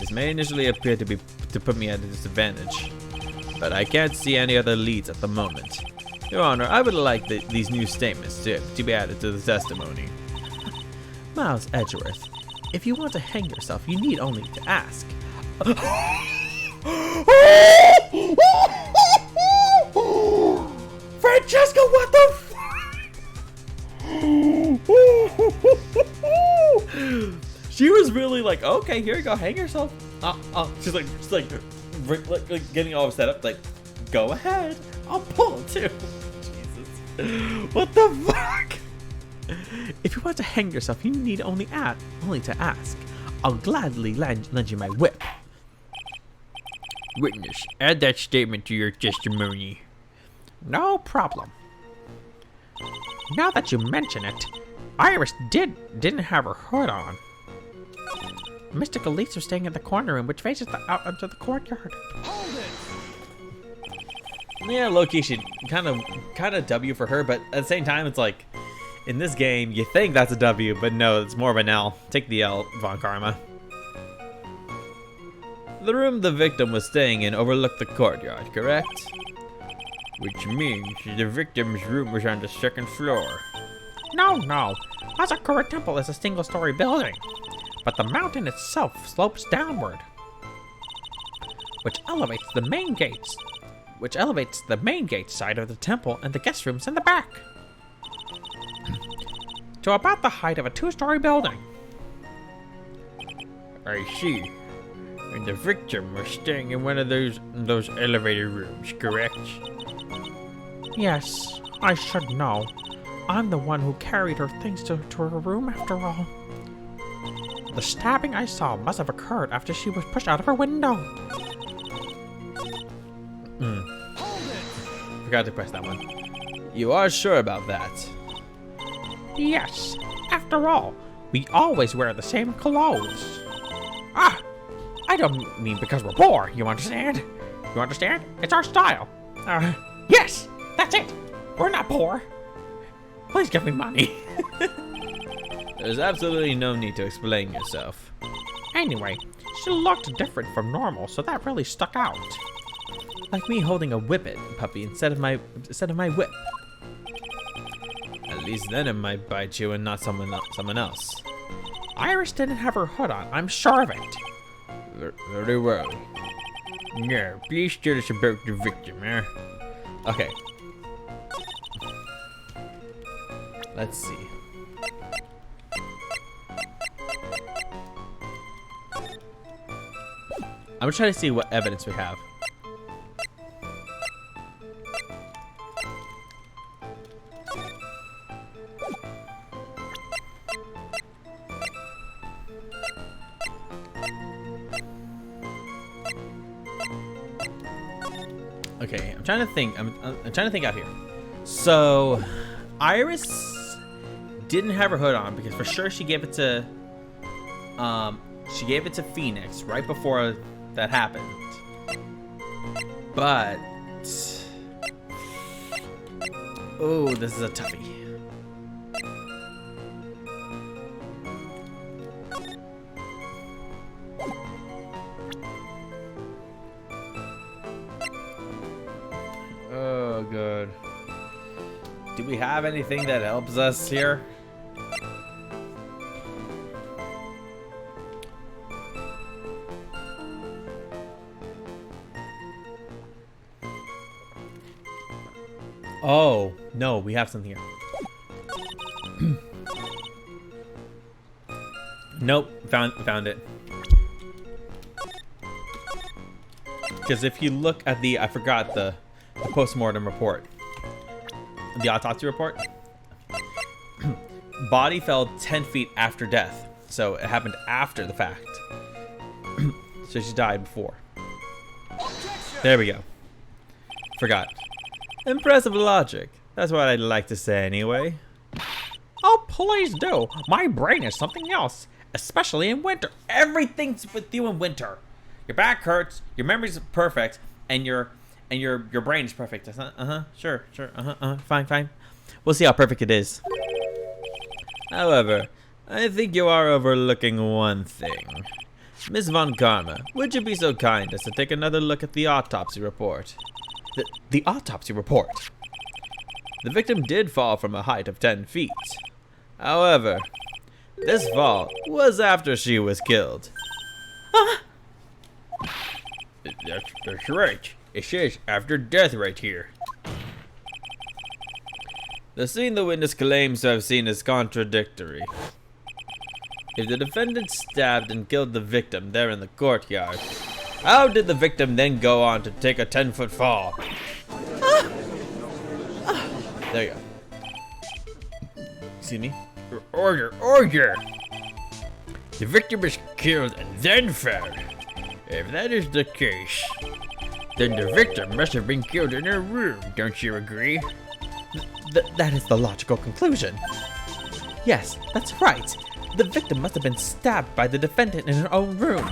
This may initially appear to put me at a disadvantage, but I can't see any other leads at the moment. Your Honor, I would like these new statements to be added to the testimony. Miles Edgeworth, if you want to hang yourself, you need only to ask. Francesca, what the She was really like, okay, here you go, hang yourself. She's like getting all set up, like, go ahead, I'll pull it too. Jesus, what the fuck? If you want to hang yourself, you need only to ask. I'll gladly lend you my whip. Witness, add that statement to your testimony. No problem. Now that you mention it, Iris didn't have her hood on. Mr. Elise was staying in the corner room, which faces out into the courtyard. Yeah, low-key, she kind of W for her, but at the same time, it's like, in this game, you think that's a W, but no, it's more of an L. Take the L, Von Karma. The room the victim was staying in overlooked the courtyard, correct? Which means the victim's room was on the second floor. No. Asakura Temple is a single-story building, but the mountain itself slopes downward, which elevates the main gates side of the temple and the guest rooms in the back to about the height of a 2-story building. I see. And the victim was staying in one of those elevator rooms, correct? Yes, I should know. I'm the one who carried her things to her room after all. The stabbing I saw must have occurred after she was pushed out of her window. Forgot to press that one. You are sure about that? Yes. After all, we always wear the same clothes. I don't mean because we're poor, you understand? You understand? It's our style. Yes, that's it. We're not poor. Please give me money. There's absolutely no need to explain yourself. Anyway, She looked different from normal, so that really stuck out. Like me holding a whippet puppy instead of my whip. At least then it might bite you and not someone else. Iris didn't have her hood on, I'm sure of it. Very well. Now, please tell us about the victim, huh? Okay. Let's see. I'm trying to see what evidence we have. Okay, I'm trying to think. I'm trying to think out here. So, Iris didn't have her hood on because for sure she gave it to Phoenix right before that happened. But oh, this is a toughie. Oh, good. Do we have anything that helps us here? Oh, no, we have something here. Nope, found it. Because if you look at the, I forgot the post-mortem report. The autopsy report. Body fell 10 feet after death. So it happened after the fact. So she died before. There we go. Forgot. Impressive logic. That's what I'd like to say anyway. Oh, please do. My brain is something else, especially in winter. Everything's with you in winter. Your back hurts, your memory's perfect, and your brain is perfect. Sure. Fine. We'll see how perfect it is. However, I think you are overlooking one thing. Miss Von Karma, would you be so kind as to take another look at the autopsy report? The autopsy report? The victim did fall from a height of 10 feet. However, this fall was after she was killed. That's right. It says after death right here. The scene the witness claims to have seen is contradictory. If the defendant stabbed and killed the victim there in the courtyard, how did the victim then go on to take a 10-foot fall? There you go. Excuse me? Order! The victim was killed and then fell. If that is the case, then the victim must have been killed in her room, don't you agree? That is the logical conclusion. Yes, that's right. The victim must have been stabbed by the defendant in her own room,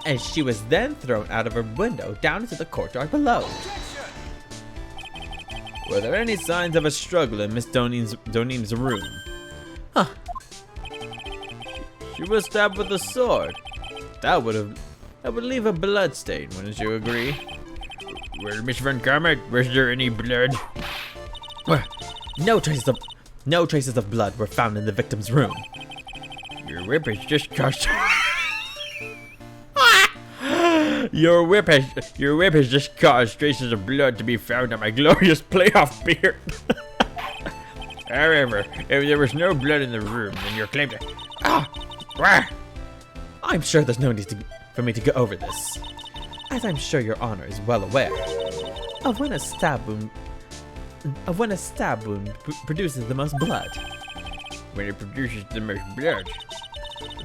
and she was then thrown out of her window down into the courtyard below. Were there any signs of a struggle in Miss Doneen's room? Huh. She was stabbed with a sword. That would leave a blood stain, wouldn't you agree? Well, Miss Von Karma, was there any blood? No traces of blood were found in the victim's room. Your whip has just caused... Your whip has just caused traces of blood to be found on my glorious playoff beard. However, if there was no blood in the room, then your claim to... I'm sure there's no need for me to go over this, as I'm sure your honor is well aware of when a stab wound produces the most blood. When it produces the most blood.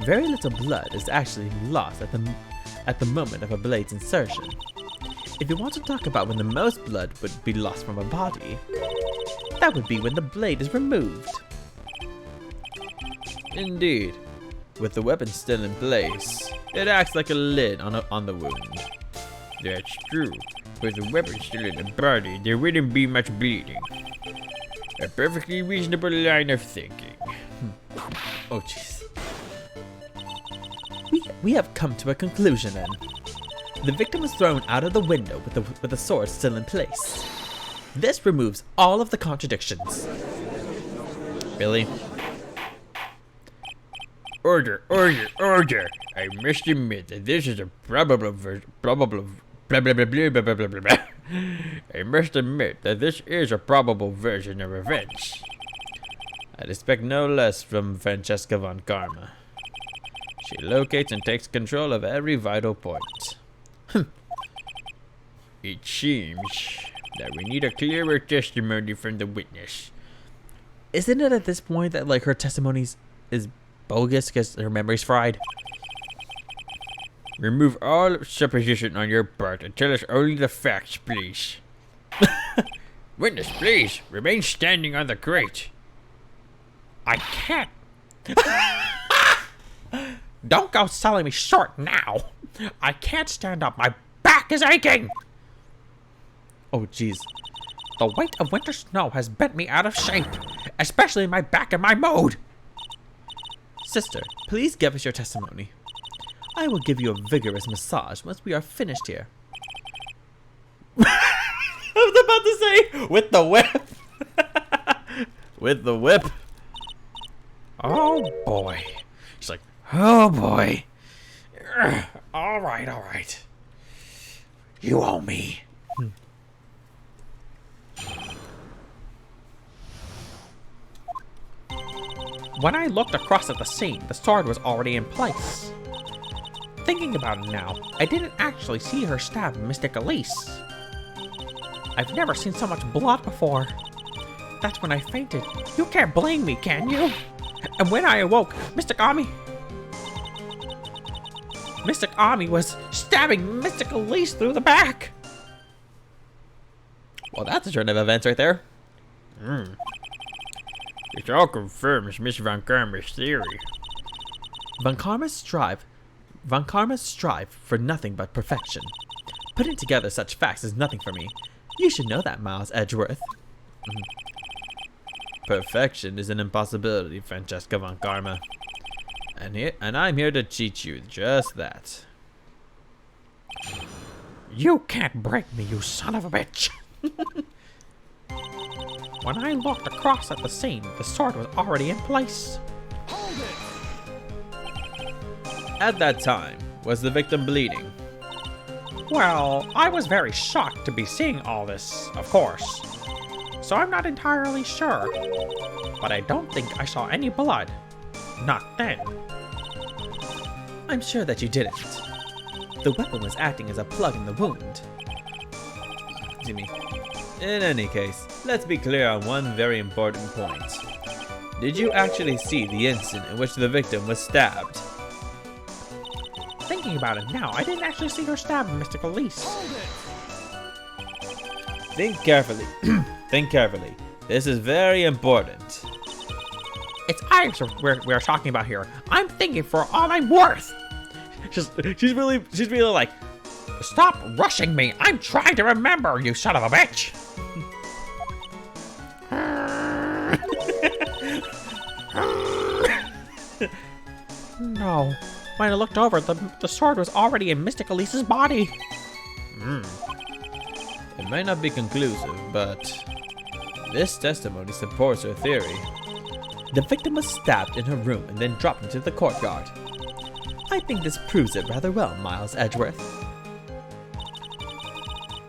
Very little blood is actually lost at the moment of a blade's insertion. If you want to talk about when the most blood would be lost from a body, that would be when the blade is removed. Indeed, with the weapon still in place, it acts like a lid on the wound. That's true. With the weapon still in the body, there wouldn't be much bleeding. A perfectly reasonable line of thinking. Oh, jeez. We have come to a conclusion then. The victim was thrown out of the window with the sword still in place. This removes all of the contradictions. Really? Order. I must admit that this is a probable version. I must admit that this is a probable version of events. I'd expect no less from Francesca von Karma. She locates and takes control of every vital point. It seems that we need a clearer testimony from the witness. Isn't it at this point that like her testimony is bogus because her memory's fried? Remove all supposition on your part and tell us only the facts, please. Witness, please, remain standing on the crate. I can't. Don't go selling me short now. I can't stand up. My back is aching. Oh, jeez. The weight of winter snow has bent me out of shape, especially my back and my mood. Sister, please give us your testimony. I will give you a vigorous massage once we are finished here. I was about to say, with the whip. With the whip. Oh boy. She's like, oh boy. All right. You owe me. When I looked across at the scene, the sword was already in place. Thinking about it now, I didn't actually see her stab Mystic Elise. I've never seen so much blood before. That's when I fainted. You can't blame me, can you? And when I awoke, Mystic Ami was stabbing Mystic Elise through the back. Well, that's a turn of events right there. This all confirms Miss Von Karma's theory. Von Karma's strive for nothing but perfection. Putting together such facts is nothing for me. You should know that, Miles Edgeworth. Perfection is an impossibility, Francesca Von Karma. And I'm here to teach you just that. You can't break me, you son of a bitch! When I looked across at the scene, the sword was already in place. At that time, was the victim bleeding? Well, I was very shocked to be seeing all this, of course. So I'm not entirely sure. But I don't think I saw any blood. Not then. I'm sure that you didn't. The weapon was acting as a plug in the wound. Jimmy. In any case, let's be clear on one very important point. Did you actually see the instant in which the victim was stabbed? Thinking about it now, I didn't actually see her stab Mystic Elise. Think carefully. Think carefully. This is very important. It's Iris we're talking about here. I'm thinking for all I'm worth. She's really like, stop rushing me. I'm trying to remember, you son of a bitch. No. When I looked over, the sword was already in Mystic Elise's body. It might not be conclusive, but this testimony supports her theory. The victim was stabbed in her room and then dropped into the courtyard. I think this proves it rather well, Miles Edgeworth.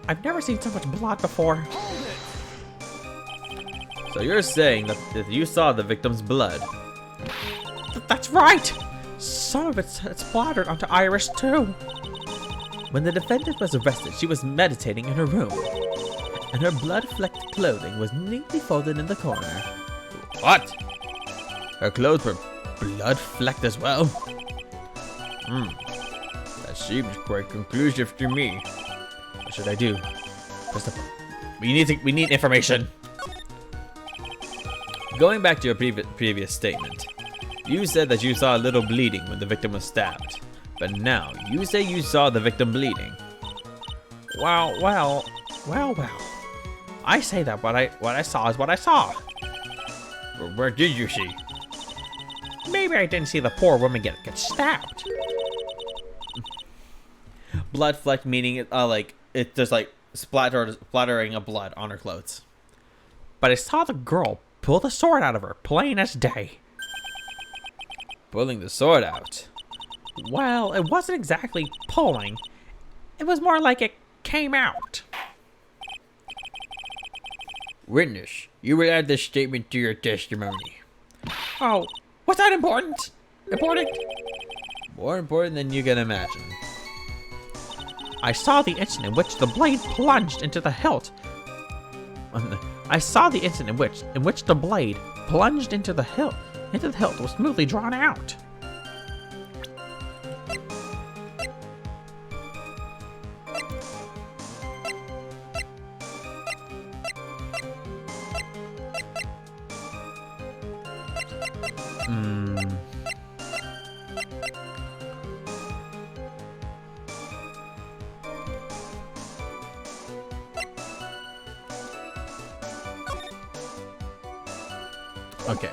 I've never seen so much blood before. So you're saying that you saw the victim's blood? That's right! Some of it's splattered onto Iris too. When the defendant was arrested, she was meditating in her room, and her blood-flecked clothing was neatly folded in the corner. What? Her clothes were blood-flecked as well? That seems quite conclusive to me. What should I do? We need information. Going back to your previous statement, you said that you saw a little bleeding when the victim was stabbed, but now you say you saw the victim bleeding. Well. I say that what I saw is what I saw. Where did you see? Maybe I didn't see the poor woman get stabbed. blood fleck, meaning like it there's like splattering of blood on her clothes. But I saw the girl pull the sword out of her, plain as day. Pulling the sword out. Well, it wasn't exactly pulling. It was more like it came out. Witness, you will add this statement to your testimony. Oh, was that important? Important? More important than you can imagine. I saw the instant in which the blade plunged into the hilt. I saw the instant in which the blade plunged into the hilt. Was smoothly drawn out. Okay.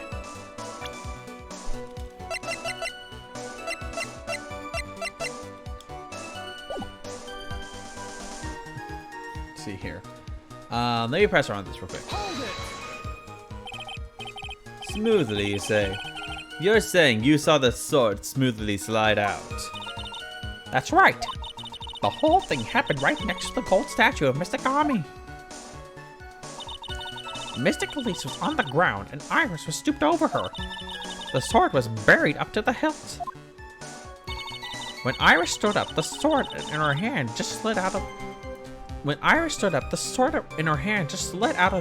Let's see here. Let me press around this real quick. Smoothly, you say? You're saying you saw the sword smoothly slide out. That's right. The whole thing happened right next to the gold statue of Mystic Army. Mystic Elise was on the ground and Iris was stooped over her. The sword was buried up to the hilt. When Iris stood up, the sword in her hand just slid out of...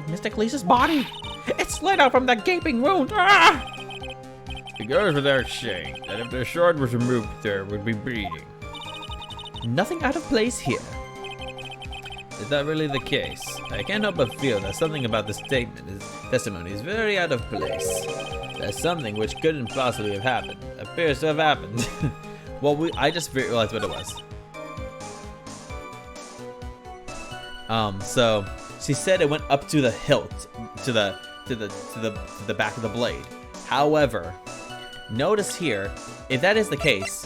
Mystic Elise's body. It slid out from the gaping wound. Ah! It goes without saying that if the sword was removed, there would be bleeding. Nothing out of place here. Is that really the case? I can't help but feel that something about this testimony is very out of place. That something which couldn't possibly have happened appears to have happened. Well, I just realized what it was. So she said it went up to the hilt, to the back of the blade. However, notice here, if that is the case,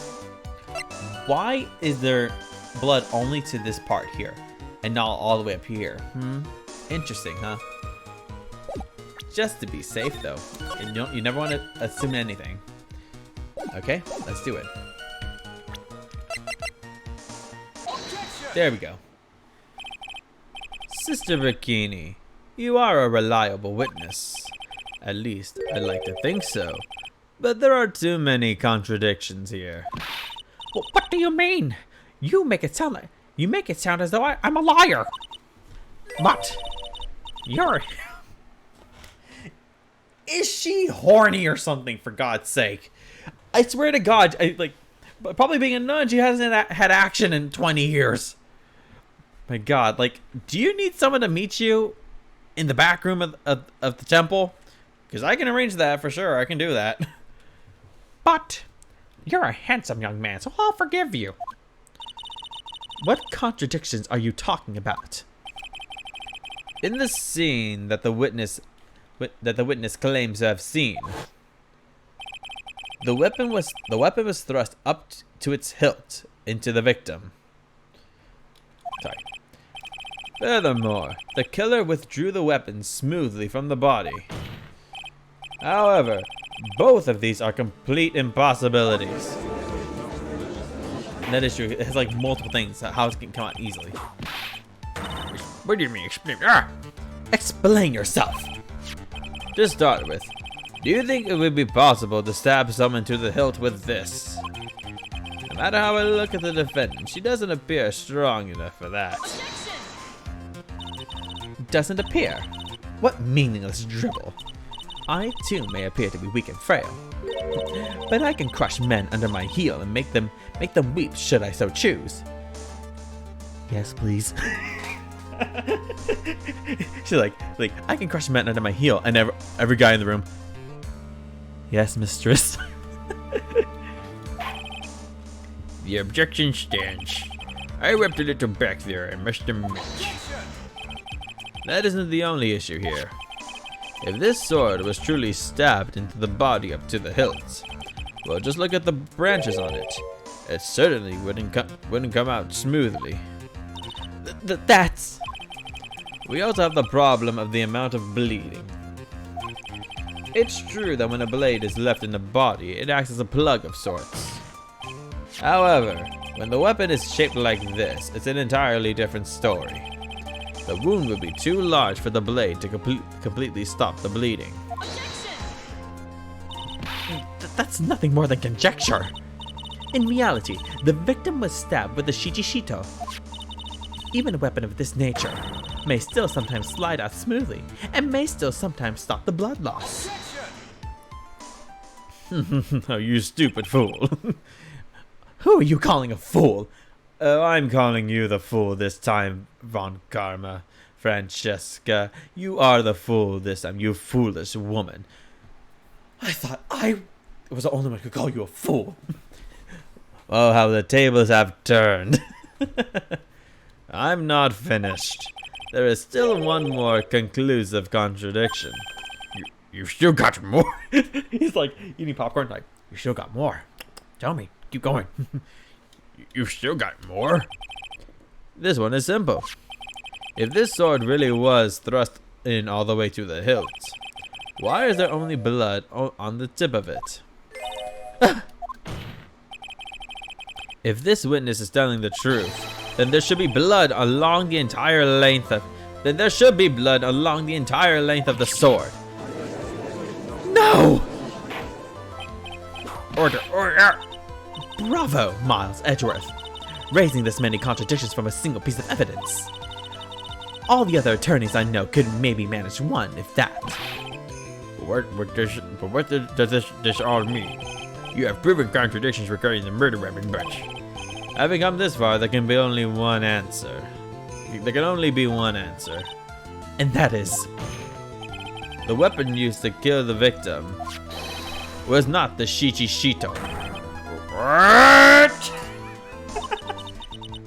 why is there blood only to this part here and not all the way up here? Interesting, huh? Just to be safe, though, and you never want to assume anything. Okay, let's do it. There we go. Sister Bikini, you are a reliable witness. At least, I'd like to think so. But there are too many contradictions here. Well, what do you mean? You make it sound as though I'm a liar. But you're... Is she horny or something, for God's sake? I swear to God, probably being a nun, she hasn't had action in 20 years. My God, do you need someone to meet you in the back room of the temple? Because I can arrange that for sure. I can do that. But you're a handsome young man, so I'll forgive you. What contradictions are you talking about? In the scene that the witness claims to have seen, the weapon was thrust up to its hilt into the victim. Sorry. Furthermore, the killer withdrew the weapon smoothly from the body. However, both of these are complete impossibilities. That is true. It has multiple things how it can come out easily. What do you mean, explain? Explain yourself. To start with, do you think it would be possible to stab someone to the hilt with this? No matter how I look at the defendant, she doesn't appear strong enough for that. Doesn't appear? What meaningless dribble. I too may appear to be weak and frail, but I can crush men under my heel and make them weep should I so choose. Yes, please. She's like I can crush men under my heel, and every guy in the room. Yes, mistress. The objection stands. I wept a little back there, I must admit. That isn't the only issue here. If this sword was truly stabbed into the body up to the hilt, well, just look at the branches on it. it certainly wouldn't come out smoothly. That's... We also have the problem of the amount of bleeding. It's true that when a blade is left in the body, it acts as a plug of sorts. However, when the weapon is shaped like this, it's an entirely different story. The wound would be too large for the blade to completely stop the bleeding. That's nothing more than conjecture. In reality, the victim was stabbed with a shichishito. Even a weapon of this nature may still sometimes slide out smoothly, and may still sometimes stop the blood loss. Oh, you stupid fool. Who are you calling a fool? Oh, I'm calling you the fool this time, Von Karma. Francesca, you are the fool this time, you foolish woman. I thought I was the only one who could call you a fool. Oh, how the tables have turned. I'm not finished. There is still one more conclusive contradiction. You still got more? He's like eating popcorn, like, you still got more. Tell me, keep going. You still got more? This one is simple. If this sword really was thrust in all the way to the hilt, why is there only blood on the tip of it? If this witness is telling the truth, then there should be blood along the entire length of the sword. No! Order! Bravo, Miles Edgeworth. Raising this many contradictions from a single piece of evidence. All the other attorneys I know could maybe manage one, if that. What does this all mean? You have proven contradictions regarding the murder weapon, but... Having come this far, there can be only one answer. There can only be one answer. And that is... the weapon used to kill the victim was not the shichishito. What?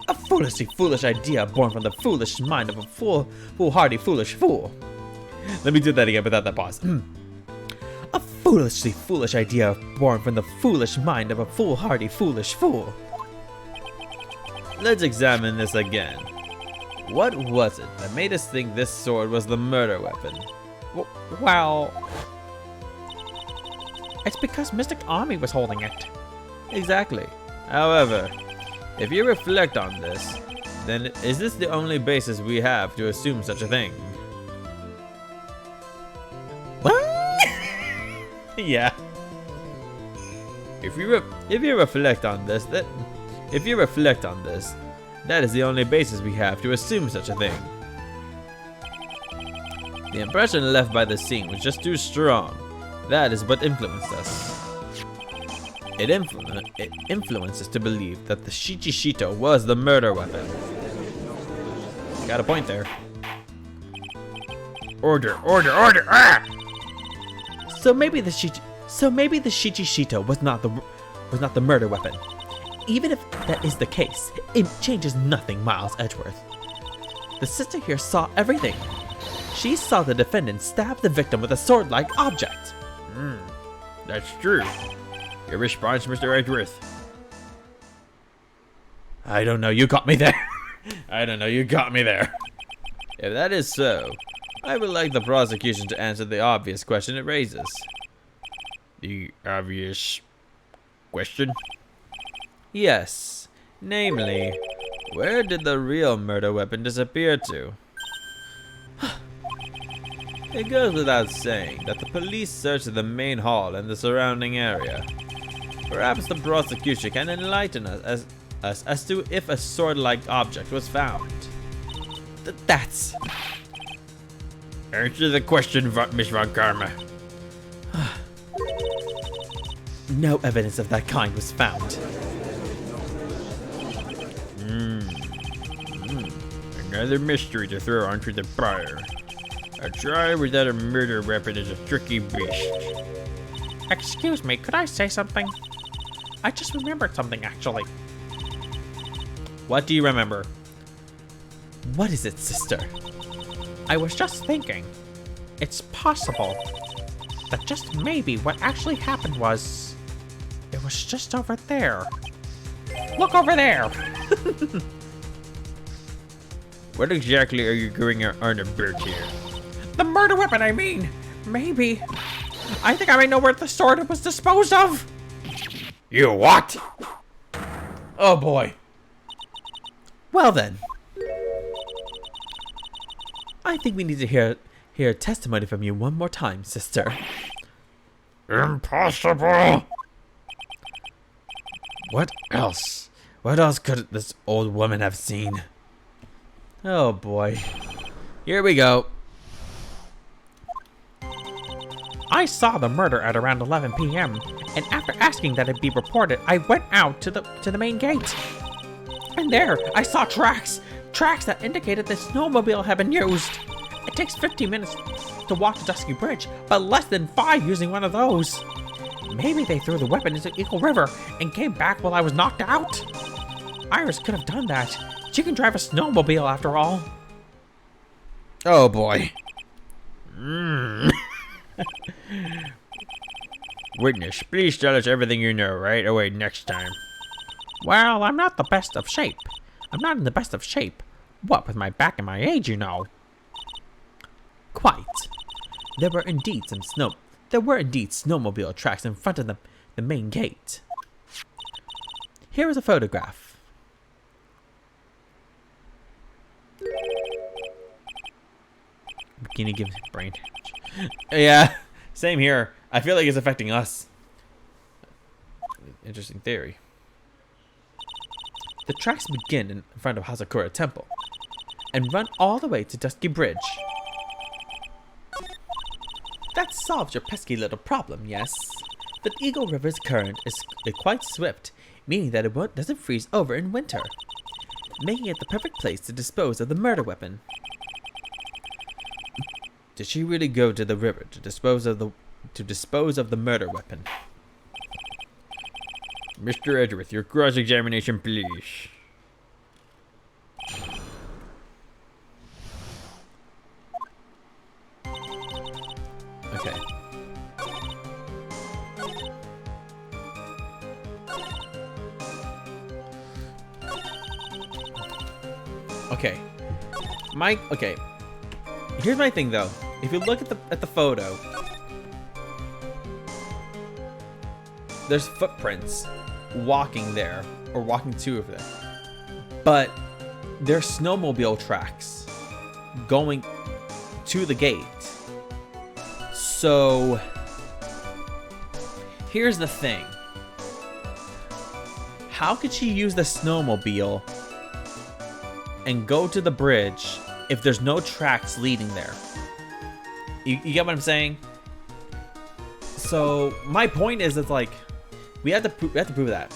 A foolish idea born from the foolish mind of a foolhardy foolish fool. Let me do that again without that pause. A foolish idea born from the foolish mind of a foolhardy foolish fool. Let's examine this again. What was it that made us think this sword was the murder weapon? Well... it's because Mystic Army was holding it. Exactly. However, if you reflect on this, then is this the only basis we have to assume such a thing? Yeah. If you reflect on this, that is the only basis we have to assume such a thing. The impression left by the scene was just too strong. That is what influenced us. It influenced us to believe that the shichishito was the murder weapon. Got a point there. Order! Ah! So maybe the shichishito was not the murder weapon. Even if that is the case, it changes nothing, Miles Edgeworth. The sister here saw everything. She saw the defendant stab the victim with a sword-like object. That's true. Your response, Mr. Edgeworth? I don't know, you got me there. If that is so, I would like the prosecution to answer the obvious question it raises. The obvious question? Yes, namely, where did the real murder weapon disappear to? It goes without saying that the police searched the main hall and the surrounding area. Perhaps the prosecution can enlighten us as to if a sword-like object was found. That's... Answer the question, Miss Von Karma. No evidence of that kind was found. Another mystery to throw onto the fire. A try without a murder weapon is a tricky beast. Excuse me, could I say something? I just remembered something, actually. What do you remember? What is it, sister? I was just thinking. It's possible that just maybe what actually happened was... it was just over there. Look over there. What exactly are you going on about here? The murder weapon, I mean. Maybe. I think I might know where the sword was disposed of. You what? Oh boy. Well then. I think we need to hear testimony from you one more time, sister. Impossible! What else? What else could this old woman have seen? Oh boy. Here we go. I saw the murder at around 11 p.m. and after asking that it be reported, I went out to the main gate. And there, I saw tracks that indicated the snowmobile had been used. It takes 15 minutes to walk to Dusky Bridge, but less than 5 using one of those. Maybe they threw the weapon into Eagle River and came back while I was knocked out. Iris could have done that. She can drive a snowmobile after all. Oh boy. Witness, please tell us everything you know right away next time. Well, I'm not the best of shape. I'm not in the best of shape. What with my back and my age, you know. Quite. There were indeed snowmobile tracks in front of the main gate. Here is a photograph. Can you give brain damage? Yeah, same here. I feel like it's affecting us. Interesting theory. The tracks begin in front of Hazakura Temple and run all the way to Dusky Bridge. That solves your pesky little problem, yes? The Eagle River's current is quite swift, meaning that it doesn't freeze over in winter, making it the perfect place to dispose of the murder weapon. Did she really go to the river to dispose of the murder weapon? Mr. Edgeworth, your cross-examination, please. Okay. Okay. Okay. Here's my thing though. If you look at the photo, there's footprints walking there or walking to over there. But there's snowmobile tracks going to the gate. So here's the thing. How could she use the snowmobile and go to the bridge if there's no tracks leading there? You get what I'm saying? So my point is, it's like we have to prove that.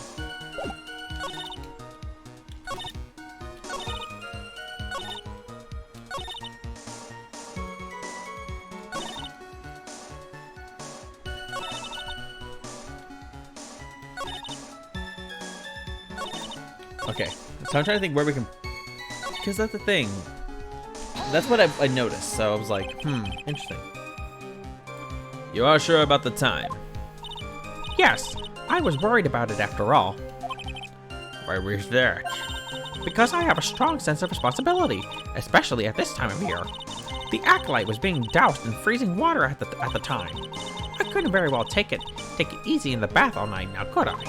Okay, so I'm trying to think where we can, because that's the thing. That's what I noticed, so I was like, interesting. You are sure about the time? Yes, I was worried about it after all. Why was that? Because I have a strong sense of responsibility, especially at this time of year. The acolyte was being doused in freezing water at the time. I couldn't very well take it easy in the bath all night now, could I?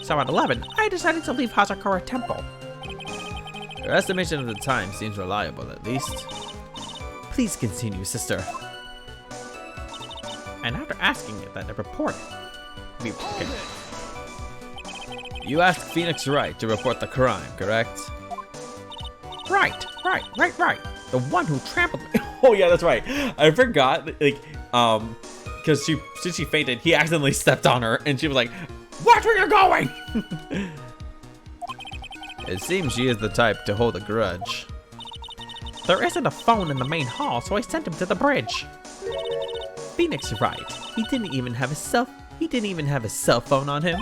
So at 11, I decided to leave Hazakura Temple. Your estimation of the time seems reliable, at least. Please continue, sister. And after asking it that it reported, You asked Phoenix Wright to report the crime, correct? Right. The one who trampled me. Oh yeah, that's right. I forgot, because since she fainted, he accidentally stepped on her, and she was like, "Watch where you're going!" It seems she is the type to hold a grudge. There isn't a phone in the main hall, so I sent him to the bridge. Phoenix Wright. He didn't even have a cell phone on him.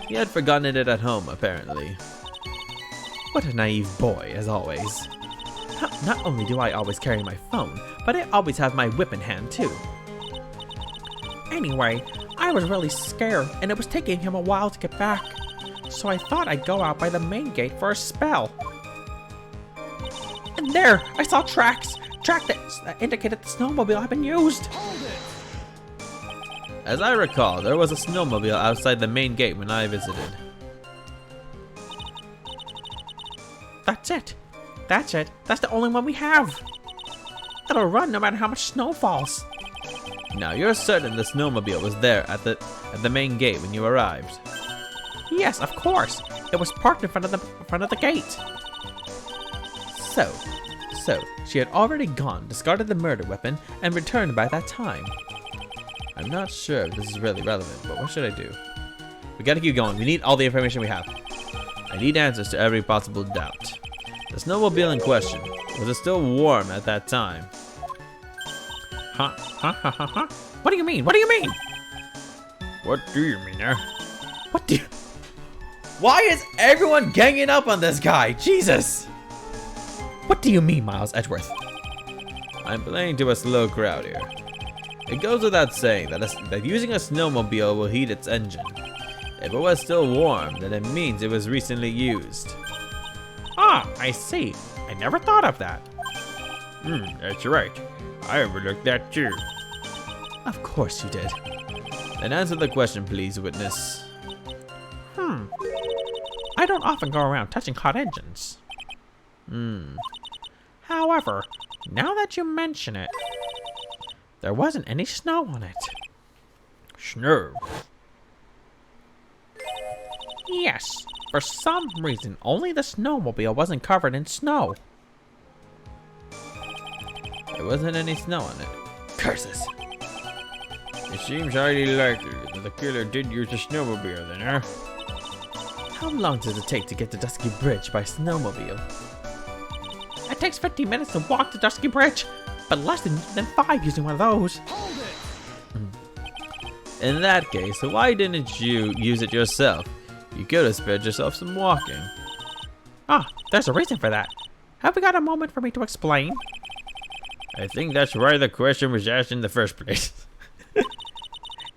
He had forgotten it at home, apparently. What a naive boy, as always. Not only do I always carry my phone, but I always have my whip in hand, too. Anyway, I was really scared, and it was taking him a while to get back. so I thought I'd go out by the main gate for a spell. And there, I saw tracks that indicated the snowmobile had been used. As I recall, there was a snowmobile outside the main gate when I visited. That's it. That's it. That's the only one we have. It'll run no matter how much snow falls. Now, you're certain the snowmobile was there at the main gate when you arrived? Yes, of course. It was parked in front of the gate. So, she had already gone, discarded the murder weapon, and returned by that time. I'm not sure if this is really relevant, but what should I do? We gotta keep going. We need all the information we have. I need answers to every possible doubt. The snowmobile in question, was it still warm at that time? Huh? What do you mean? What do you mean? What do you mean, eh? What do you... Why is everyone ganging up on this guy? Jesus! What do you mean, Miles Edgeworth? I'm playing to a slow crowd here. It goes without saying that using a snowmobile will heat its engine. If it was still warm, then it means it was recently used. Ah, I see. I never thought of that. That's right. I overlooked that too. Of course you did. Then answer the question, please, witness. I don't often go around touching hot engines. However, now that you mention it, there wasn't any snow on it. Snow. Yes, for some reason, only the snowmobile wasn't covered in snow. There wasn't any snow on it. Curses! It seems highly likely that the killer did use a snowmobile then, huh? How long does it take to get to Dusky Bridge by snowmobile? It takes 15 minutes to walk to Dusky Bridge, but less than 5 using one of those. In that case, why didn't you use it yourself? You could have spared yourself some walking. Ah, there's a reason for that. Have we got a moment for me to explain? I think that's why the question was asked in the first place.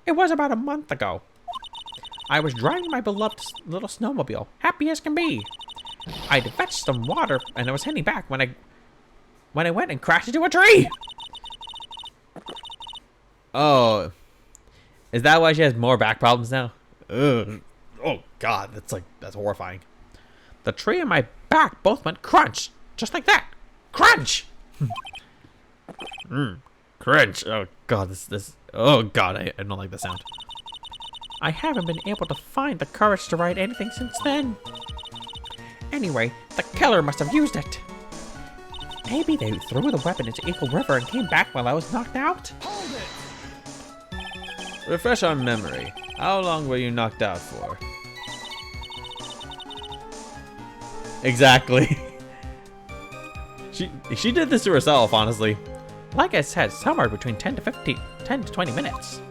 It was about a month ago. I was driving my beloved little snowmobile, happy as can be. I'd fetched some water and I was heading back when I went and crashed into a tree. Oh, is that why she has more back problems now? Ugh. Oh God, that's horrifying. The tree and my back both went crunch, just like that. Crunch! Crunch. Oh God, oh God, I don't like the sound. I haven't been able to find the courage to write anything since then. Anyway, the killer must have used it. Maybe they threw the weapon into Eagle River and came back while I was knocked out. Refresh our memory. How long were you knocked out for? Exactly. She did this to herself, honestly. Like I said, somewhere between 10 to 20 minutes.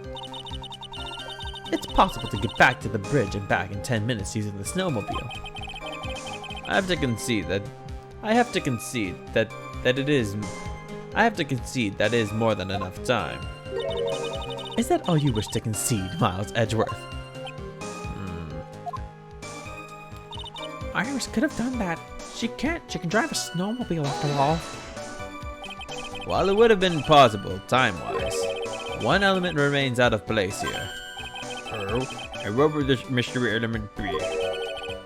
It's possible to get back to the bridge and back in 10 minutes using the snowmobile. I have to concede that is more than enough time. Is that all you wish to concede, Miles Edgeworth? Iris could have done that. She can drive a snowmobile after all. While it would have been possible, time-wise, one element remains out of place here. Oh, and what would this mystery element be?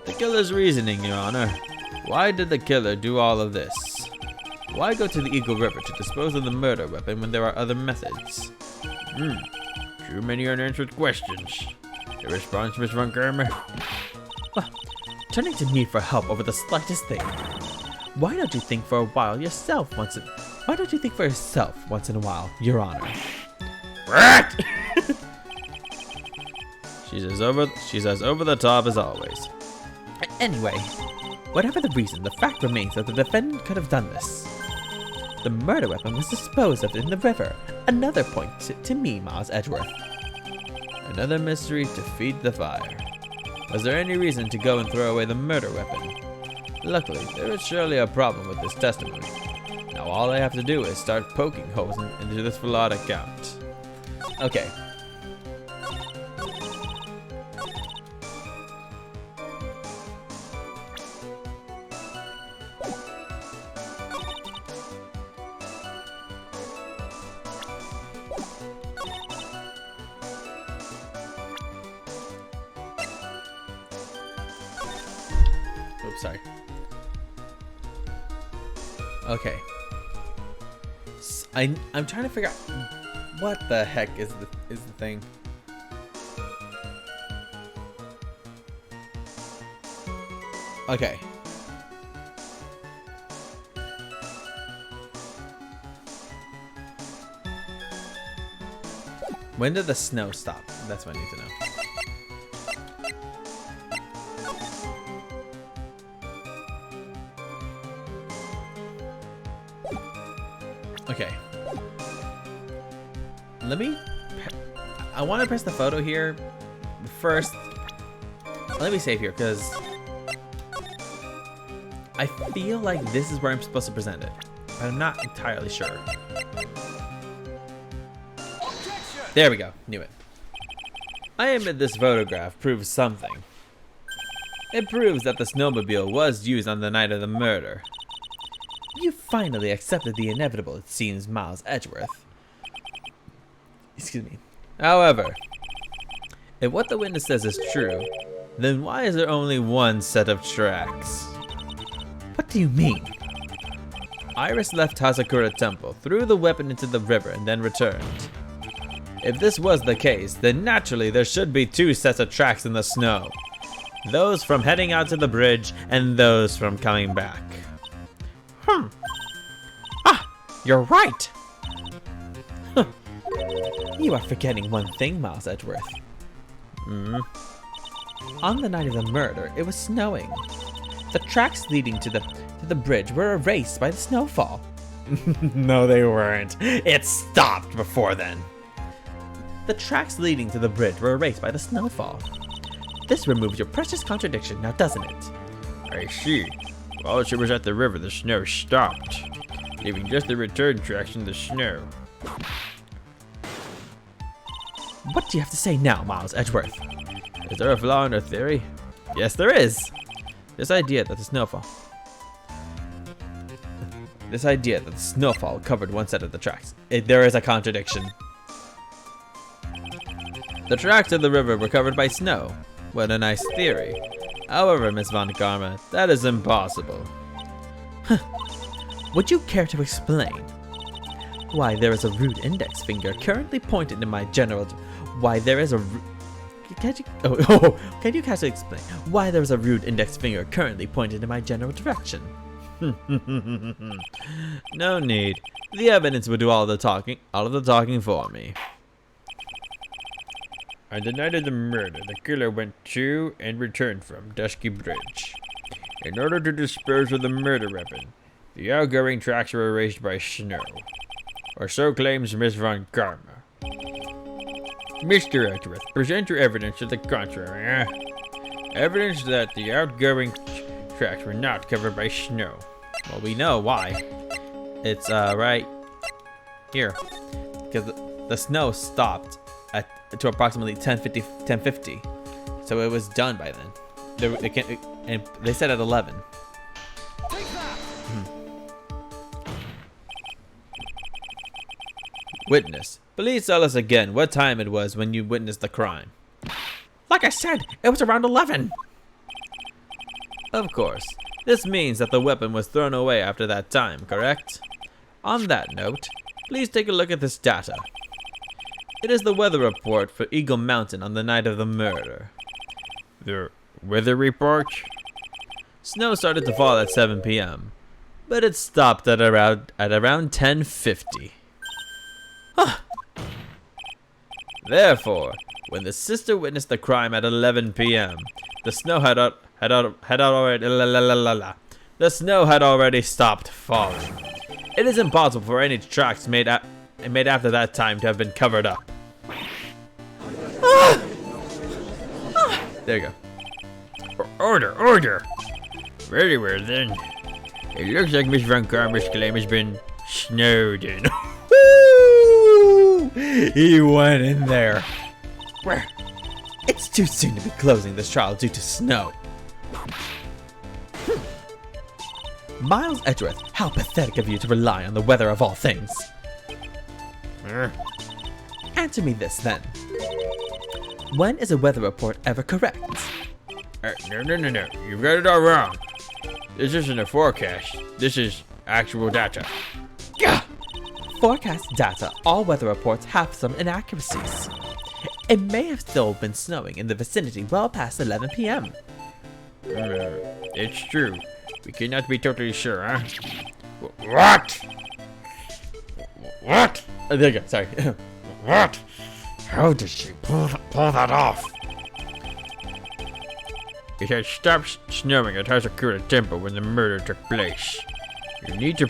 The killer's reasoning, Your Honor. Why did the killer do all of this? Why go to the Eagle River to dispose of the murder weapon when there are other methods? Too many unanswered questions. The response, Miss Von Karma? Well, turning to me for help over the slightest thing. Why don't you think for a while yourself once in... Why don't you think for yourself once in a while, Your Honor? What? She's as over the top as always. Anyway, whatever the reason, the fact remains that the defendant could have done this. The murder weapon was disposed of in the river. Another point to me, Miles Edgeworth. Another mystery to feed the fire. Was there any reason to go and throw away the murder weapon? Luckily, there is surely a problem with this testimony. Now all I have to do is start poking holes into this flawed account. Okay. sorry. Okay. I'm trying to figure out what the heck is the thing. Okay. When did the snow stop? That's what I need to know. Okay. I want to press the photo here. First, let me save here because I feel like this is where I'm supposed to present it, but I'm not entirely sure. There we go. Knew it. I admit this photograph proves something. It proves that the snowmobile was used on the night of the murder. You finally accepted the inevitable, it seems, Miles Edgeworth. Excuse me. However, if what the witness says is true, then why is there only one set of tracks? What do you mean? Iris left Hazakura Temple, threw the weapon into the river, and then returned. If this was the case, then naturally there should be two sets of tracks in the snow. Those from heading out to the bridge, and those from coming back. You're right. You are forgetting one thing, Miles Edgeworth. On the night of the murder, it was snowing. The tracks leading to the bridge were erased by the snowfall. No, they weren't. It stopped before then. The tracks leading to the bridge were erased by the snowfall. This removes your precious contradiction, now doesn't it? I see. While she was at the river, the snow stopped, leaving just the return tracks in the snow. What do you have to say now, Miles Edgeworth? Is there a flaw in her theory? Yes, there is. This idea that the snowfall covered one set of the tracks. There is a contradiction. The tracks of the river were covered by snow. What a nice theory. However, Miss Von Karma, that is impossible. Would you care to explain why there is a rude index finger currently pointed in my general... Why there is a... Can you kindly explain why there is a rude index finger currently pointed in my general direction? No need. The evidence will do all of the talking for me. On the night of the murder, the killer went to and returned from Dusky Bridge. In order to dispose of the murder weapon, the outgoing tracks were erased by snow. Or so claims Miss Von Karma. Mr. Edgeworth, present your evidence to the contrary, Evidence that the outgoing tracks were not covered by snow. Well, we know why. It's right here. Because the snow stopped to approximately 10:50. So it was done by then. And they said at 11. Witness, please tell us again what time it was when you witnessed the crime. Like I said, it was around 11. Of course. This means that the weapon was thrown away after that time, correct? On that note, please take a look at this data. It is the weather report for Eagle Mountain on the night of the murder. The weather report? Snow started to fall at 7 p.m., but it stopped at around 10:50. Therefore, when the sister witnessed the crime at 11 p.m., the snow had already stopped falling. It is impossible for any tracks made after that time to have been covered up. There you go. Order! Very well then. It looks like Miss Von Karma's claim has been snowed in. He went in there. Where? It's too soon to be closing this trial due to snow. Miles Edgeworth, how pathetic of you to rely on the weather of all things. Answer me this then. When is a weather report ever correct? No. You've got it all wrong. This isn't a forecast. This is actual data. Gah! Forecast data, all weather reports have some inaccuracies. It may have still been snowing in the vicinity well past 11 p.m. It's true. We cannot be totally sure, huh? What? What? There you go, sorry. What? How did she pull that off? It had stopped snowing at Hazakura Temple when the murder took place. You need to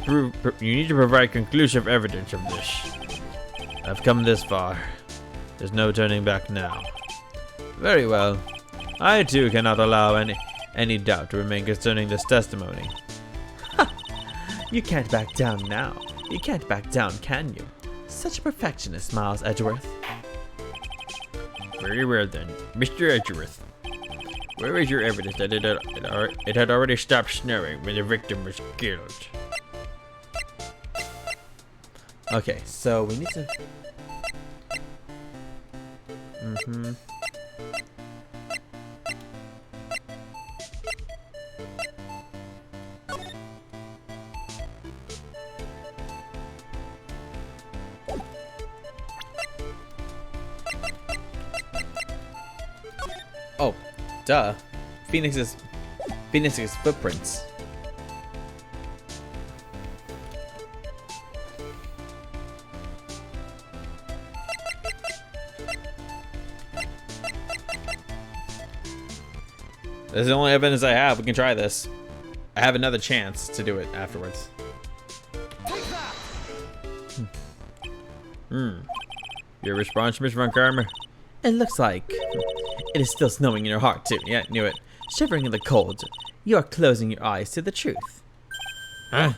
provide conclusive evidence of this. I've come this far. There's no turning back now. Very well. I too cannot allow any doubt to remain concerning this testimony. You can't back down now. You can't back down, can you? Such a perfectionist, Miles Edgeworth. Very well then, Mr. Edgeworth. Where is your evidence that it had already stopped snowing when the victim was killed? Okay, so we need to... Oh, duh. Phoenix's footprints. This is the only evidence I have. We can try this. I have another chance to do it afterwards. Your response, Miss Von Karma? It looks like it is still snowing in your heart, too. Yeah, knew it. Shivering in the cold. You are closing your eyes to the truth. Huh?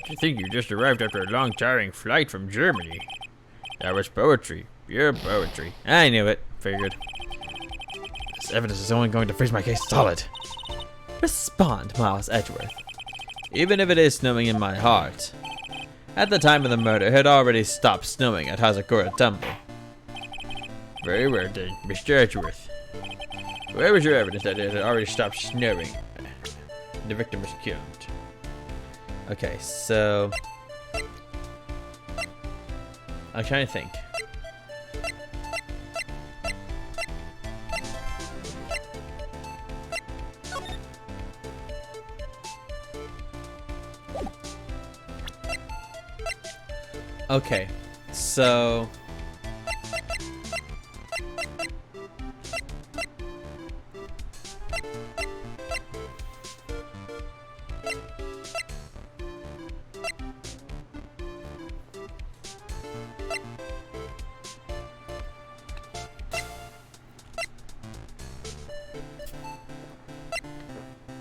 I think you just arrived after a long, tiring flight from Germany. That was poetry. Pure poetry. I knew it. Figured. This evidence is only going to freeze my case solid. Respond, Miles Edgeworth. Even if it is snowing in my heart. At the time of the murder, it had already stopped snowing at Hazakura Temple. Very well then, Mr. Edgeworth. Where was your evidence that it had already stopped snowing? The victim was killed. Okay, so... I'm trying to think. Okay, so...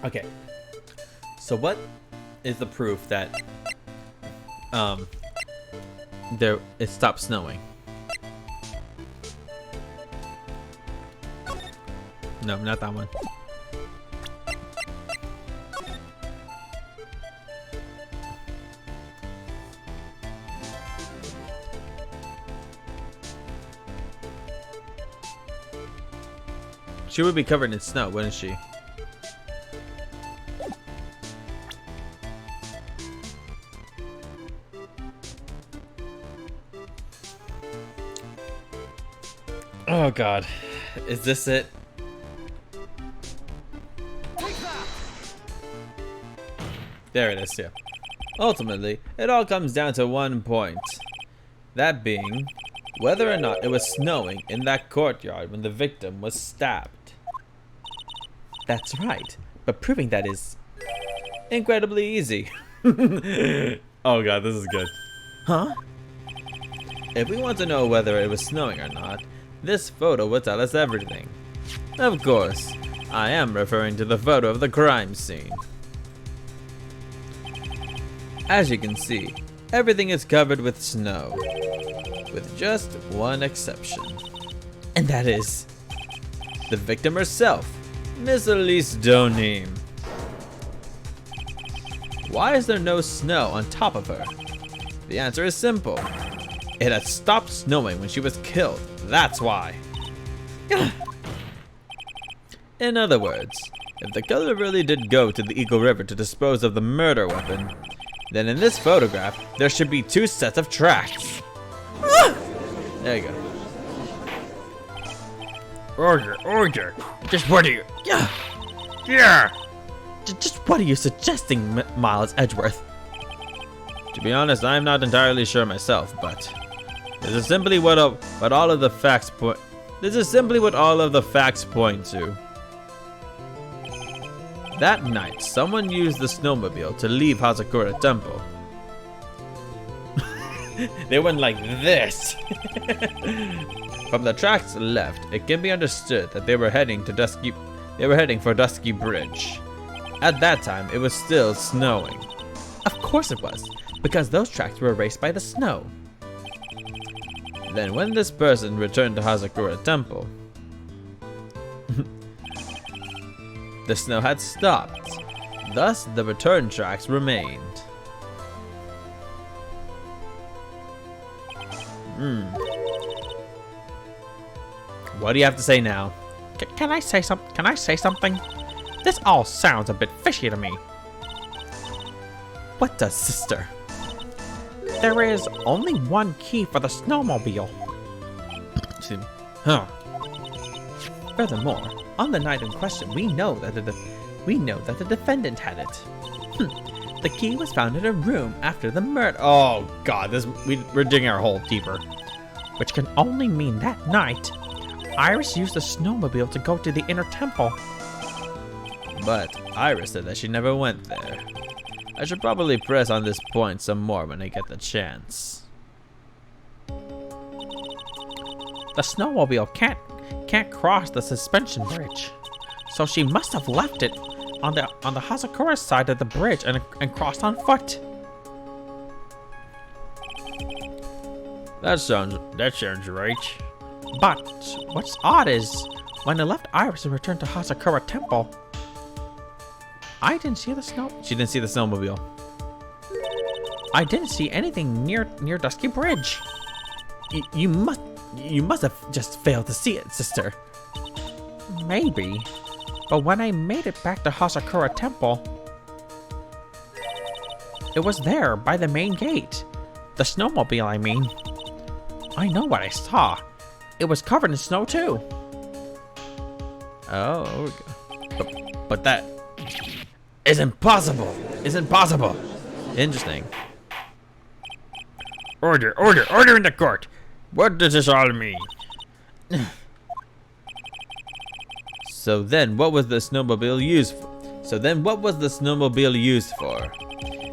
Okay, so what is the proof that it stopped snowing? No, not that one. She would be covered in snow, wouldn't she? Oh god. Is this it? There it is, yeah. Ultimately, it all comes down to one point. That being, whether or not it was snowing in that courtyard when the victim was stabbed. That's right, but proving that is incredibly easy. Oh god, this is good. Huh? If we want to know whether it was snowing or not, this photo will tell us everything. Of course, I am referring to the photo of the crime scene. As you can see, everything is covered with snow, with just one exception. And that is the victim herself, Miss Elise Donim. Why is there no snow on top of her? The answer is simple. It had stopped snowing when she was killed. That's why. In other words, If the killer really did go to the Eagle River to dispose of the murder weapon, then in this photograph, there should be 2 sets of tracks. There you go. Order. Just what are you? Yeah. Yeah. Just what are you suggesting, Miles Edgeworth? To be honest, I'm not entirely sure myself, but this is simply what all of the facts point. This is simply what all of the facts point to. That night, someone used the snowmobile to leave Hazakura Temple. They went like this. From the tracks left, it can be understood that they were heading for Dusky Bridge. At that time, it was still snowing. Of course it was, because those tracks were erased by the snow. Then when this person returned to Hazakura Temple, the snow had stopped. Thus, the return tracks remained. What do you have to say now? Can I say something? This all sounds a bit fishy to me. What does, sister? There is only one key for the snowmobile. Excuse me. Huh. Furthermore, on the night in question, we know that the defendant had it. The key was found in a room after the murder. Oh God, we're digging our hole deeper. Which can only mean that night, Iris used the snowmobile to go to the inner temple. But Iris said that she never went there. I should probably press on this point some more when I get the chance. The snowmobile can't cross the suspension bridge, so she must have left it on the Hazakura side of the bridge and crossed on foot. That sounds right. But what's odd is when I left Iris and returned to Hazakura Temple, I didn't see the snow. She didn't see the snowmobile. I didn't see anything near Dusky Bridge. You must have just failed to see it, sister. Maybe, but when I made it back to Hazakura Temple, it was there by the main gate. The snowmobile, I mean. I know what I saw. It was covered in snow too. Oh, but that is impossible. It's impossible. Interesting. Order in the court. What does this all mean? So then, what was the snowmobile used for?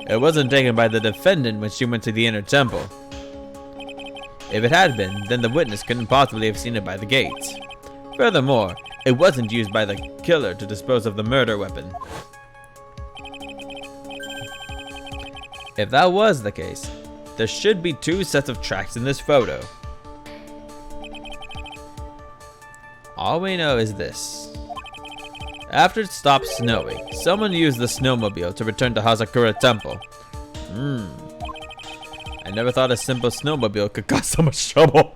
It wasn't taken by the defendant when she went to the inner temple. If it had been, then the witness couldn't possibly have seen it by the gates. Furthermore, it wasn't used by the killer to dispose of the murder weapon. If that was the case, there should be 2 sets of tracks in this photo. All we know is this. After it stopped snowing, someone used the snowmobile to return to Hazakura Temple. I never thought a simple snowmobile could cause so much trouble.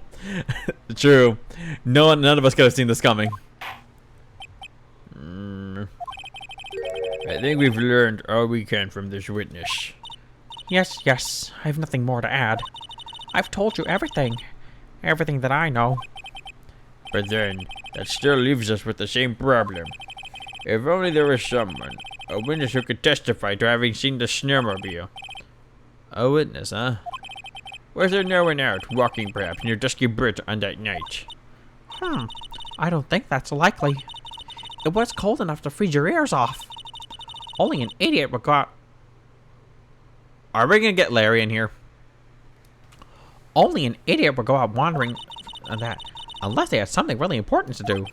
True. None of us could have seen this coming. I think we've learned all we can from this witness. Yes, I have nothing more to add. I've told you everything that I know. But then, that still leaves us with the same problem. If only there was someone, a witness who could testify to having seen the snowmobile. A witness, huh? Was there no one out, walking perhaps, near Dusky Bridge on that night? I don't think that's likely. It was cold enough to freeze your ears off. Only an idiot would go out. Are we gonna get Larry in here? Only an idiot would go out wandering on that, unless they had something really important to do.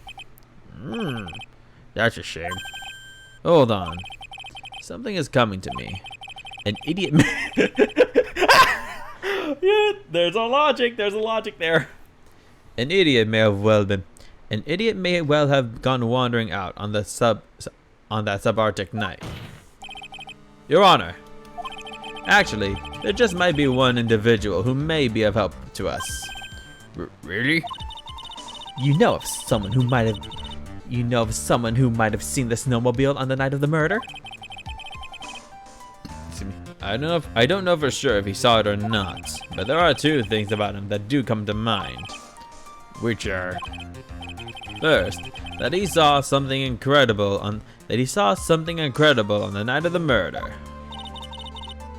That's a shame. Hold on. Something is coming to me. An idiot Yeah, there's a logic there. An idiot may well have gone wandering out on that subarctic night. Your Honor, actually, there just might be one individual who may be of help to us. Really? You know of someone who might have you know of someone who might have seen the snowmobile on the night of the murder? I don't know for sure if he saw it or not, but there are two things about him that do come to mind. Which are, first, that he saw something incredible on the night of the murder.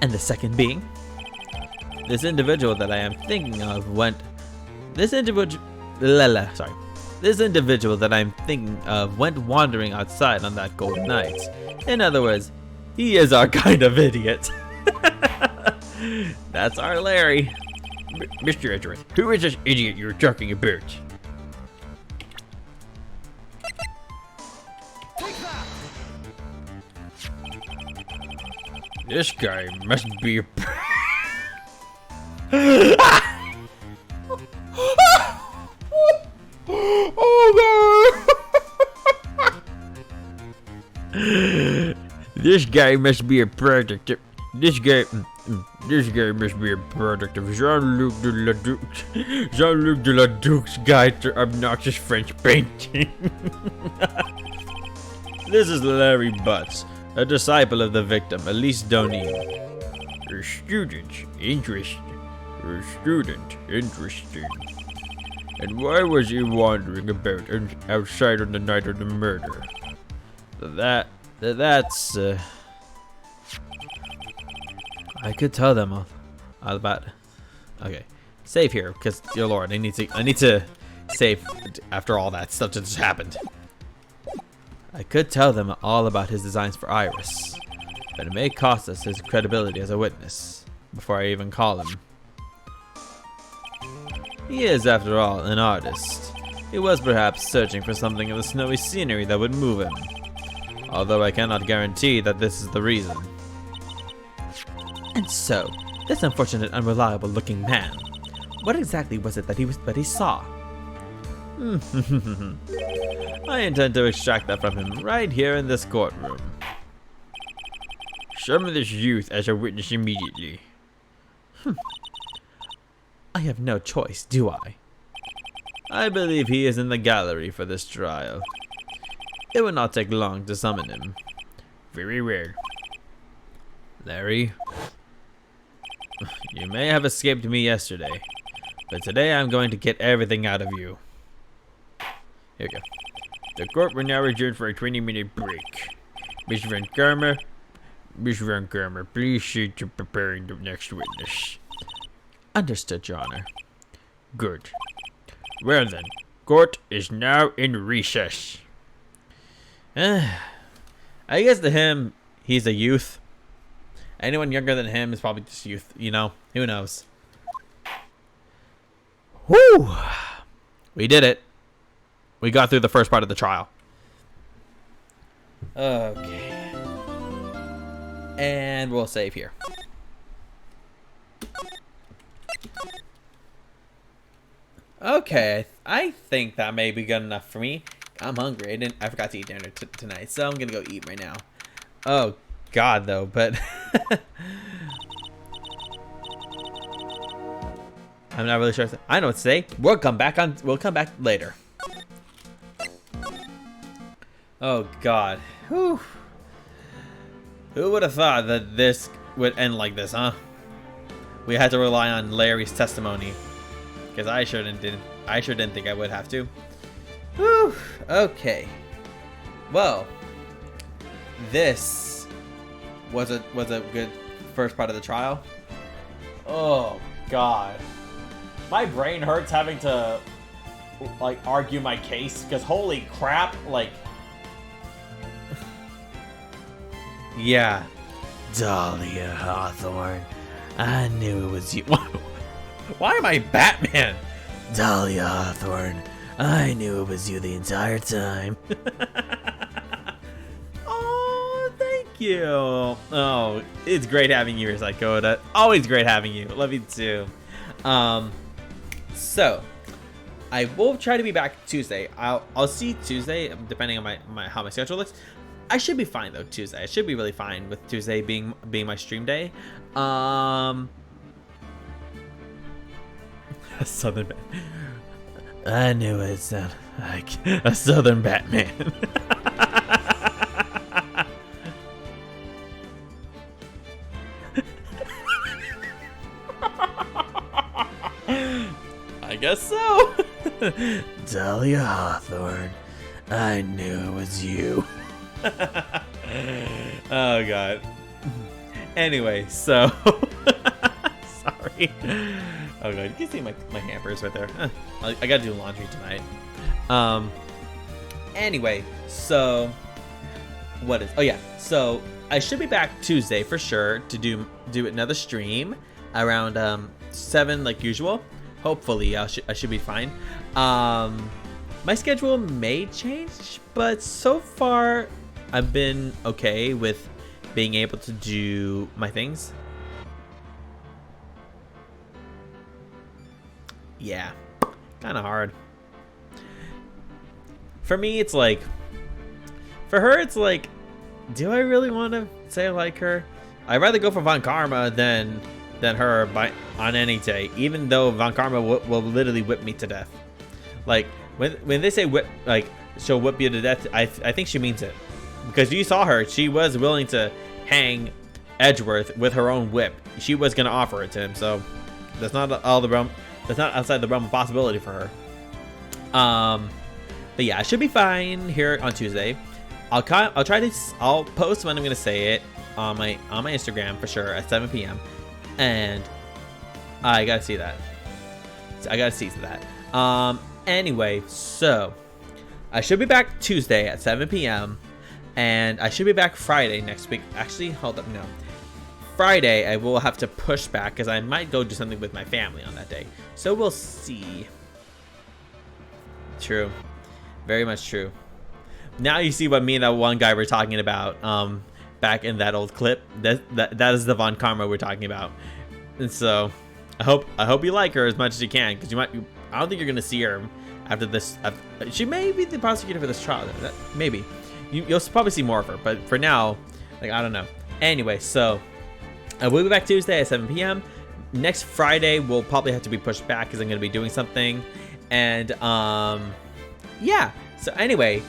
And the second being? This individual that I am thinking of went wandering outside on that cold night. In other words, he is our kind of idiot. That's our Larry. Mr. Edgeworth, who is this idiot you're talking about? This guy must be a... This guy must be a product of... This guy must be a product of Jean-Luc Deladouc's Guide to Obnoxious French Painting. This is Larry Butts, a disciple of the victim, Elise Donin. A student interesting. And why was he wandering about outside on the night of the murder? That's I could tell them all about. Okay, save here, because dear Lord, I need to save after all that stuff that just happened. I could tell them all about his designs for Iris, but it may cost us his credibility as a witness before I even call him. He is, after all, an artist. He was perhaps searching for something in the snowy scenery that would move him, although I cannot guarantee that this is the reason. And so, this unfortunate, unreliable-looking man, what exactly was it that he saw? I intend to extract that from him right here in this courtroom. Summon this youth as a witness immediately. I have no choice, do I? I believe he is in the gallery for this trial. It will not take long to summon him. Very well. Larry, you may have escaped me yesterday, but today I'm going to get everything out of you. Here we go. The court will now adjourn for a 20-minute break. Miss Van Karma, please see to preparing the next witness. Understood, Your Honor. Good. Well then, court is now in recess. I guess to him, he's a youth. Anyone younger than him is probably just youth, you know? Who knows? Whew! We did it. We got through the first part of the trial. Okay. And we'll save here. Okay, I think that may be good enough for me. I'm hungry. I forgot to eat dinner tonight, so I'm gonna go eat right now. Oh God, though, but I'm not really sure. I know what to say. We'll come back later. Oh God. Whew. Who would have thought that this would end like this, huh? We had to rely on Larry's testimony. Because I sure didn't think I would have to. Whew. Okay. Well, this was a good first part of the trial. Oh God, my brain hurts having to like argue my case because holy crap, like yeah, Dahlia Hawthorne, I knew it was you. Why am I Batman? Dahlia Hawthorne, I knew it was you the entire time. Oh, thank you. Oh, it's great having you here, Psychoda. Always great having you. Love you too. So I will try to be back Tuesday. I'll see Tuesday depending on my how my schedule looks. I should be fine though Tuesday. I should be really fine with Tuesday being my stream day. Southern man. I knew it sounded like a Southern Batman. I guess so. Dahlia Hawthorne, I knew it was you. Oh god. Anyway, so sorry. Oh god, you can see my hampers right there. I gotta do laundry tonight. Anyway, so oh yeah, so I should be back Tuesday for sure to do another stream around 7 like usual. Hopefully I should be fine. My schedule may change, but so far I've been okay with being able to do my things. Yeah, kind of hard. For me, it's like, for her, it's like, do I really want to say I like her? I'd rather go for Von Karma than her on any day, even though Von Karma will literally whip me to death. Like when they say whip, like she'll whip you to death, I think she means it, because you saw her. She was willing to hang Edgeworth with her own whip. She was gonna offer it to him, so that's not that's not outside the realm of possibility for her. But yeah, I should be fine here on Tuesday. I'll post when I'm gonna say it on my Instagram for sure at 7 p.m. and I gotta see that. Anyway, so I should be back Tuesday at 7 p.m. and I should be back Friday next week. Actually, hold up, no. Friday I will have to push back because I might go do something with my family on that day. So we'll see. True. Very much true. Now you see what me and that one guy were talking about back in that old clip. That is the Von Karma we're talking about. And so I hope you like her as much as you can, because I don't think you're gonna see her after this. She may be the prosecutor for this trial. Maybe you'll probably see more of her, but for now, like, I don't know. Anyway, so I will be back Tuesday at 7 p.m. Next Friday will probably have to be pushed back because I'm gonna be doing something. And yeah. So anyway,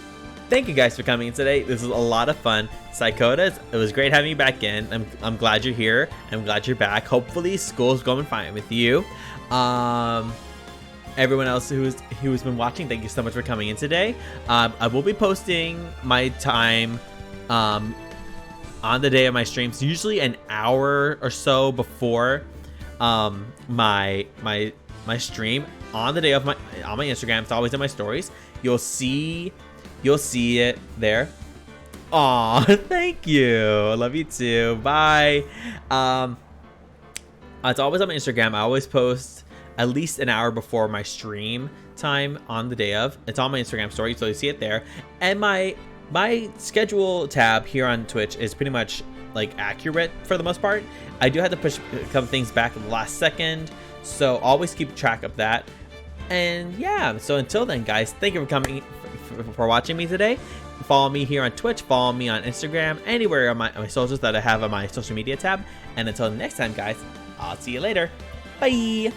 thank you guys for coming in today. This was a lot of fun. Psychotas, it was great having you back in. I'm glad you're here. I'm glad you're back. Hopefully school's going fine with you. Everyone else who's been watching, thank you so much for coming in today. I will be posting my time on the day of my streams, usually an hour or so before my stream on the day of on my Instagram. It's always in my stories. You'll see it there. Aw, thank you. I love you too. Bye. It's always on my Instagram. I always post at least an hour before my stream time on the day of. It's on my Instagram story, so you see it there. And my schedule tab here on Twitch is pretty much like accurate for the most part. I do have to push a couple things back at the last second, so always keep track of that. And yeah, so until then, guys, thank you for coming, for watching me today. Follow me here on Twitch, follow me on Instagram, anywhere on my socials that I have on my social media tab. And until next time, guys, I'll see you later. Bye.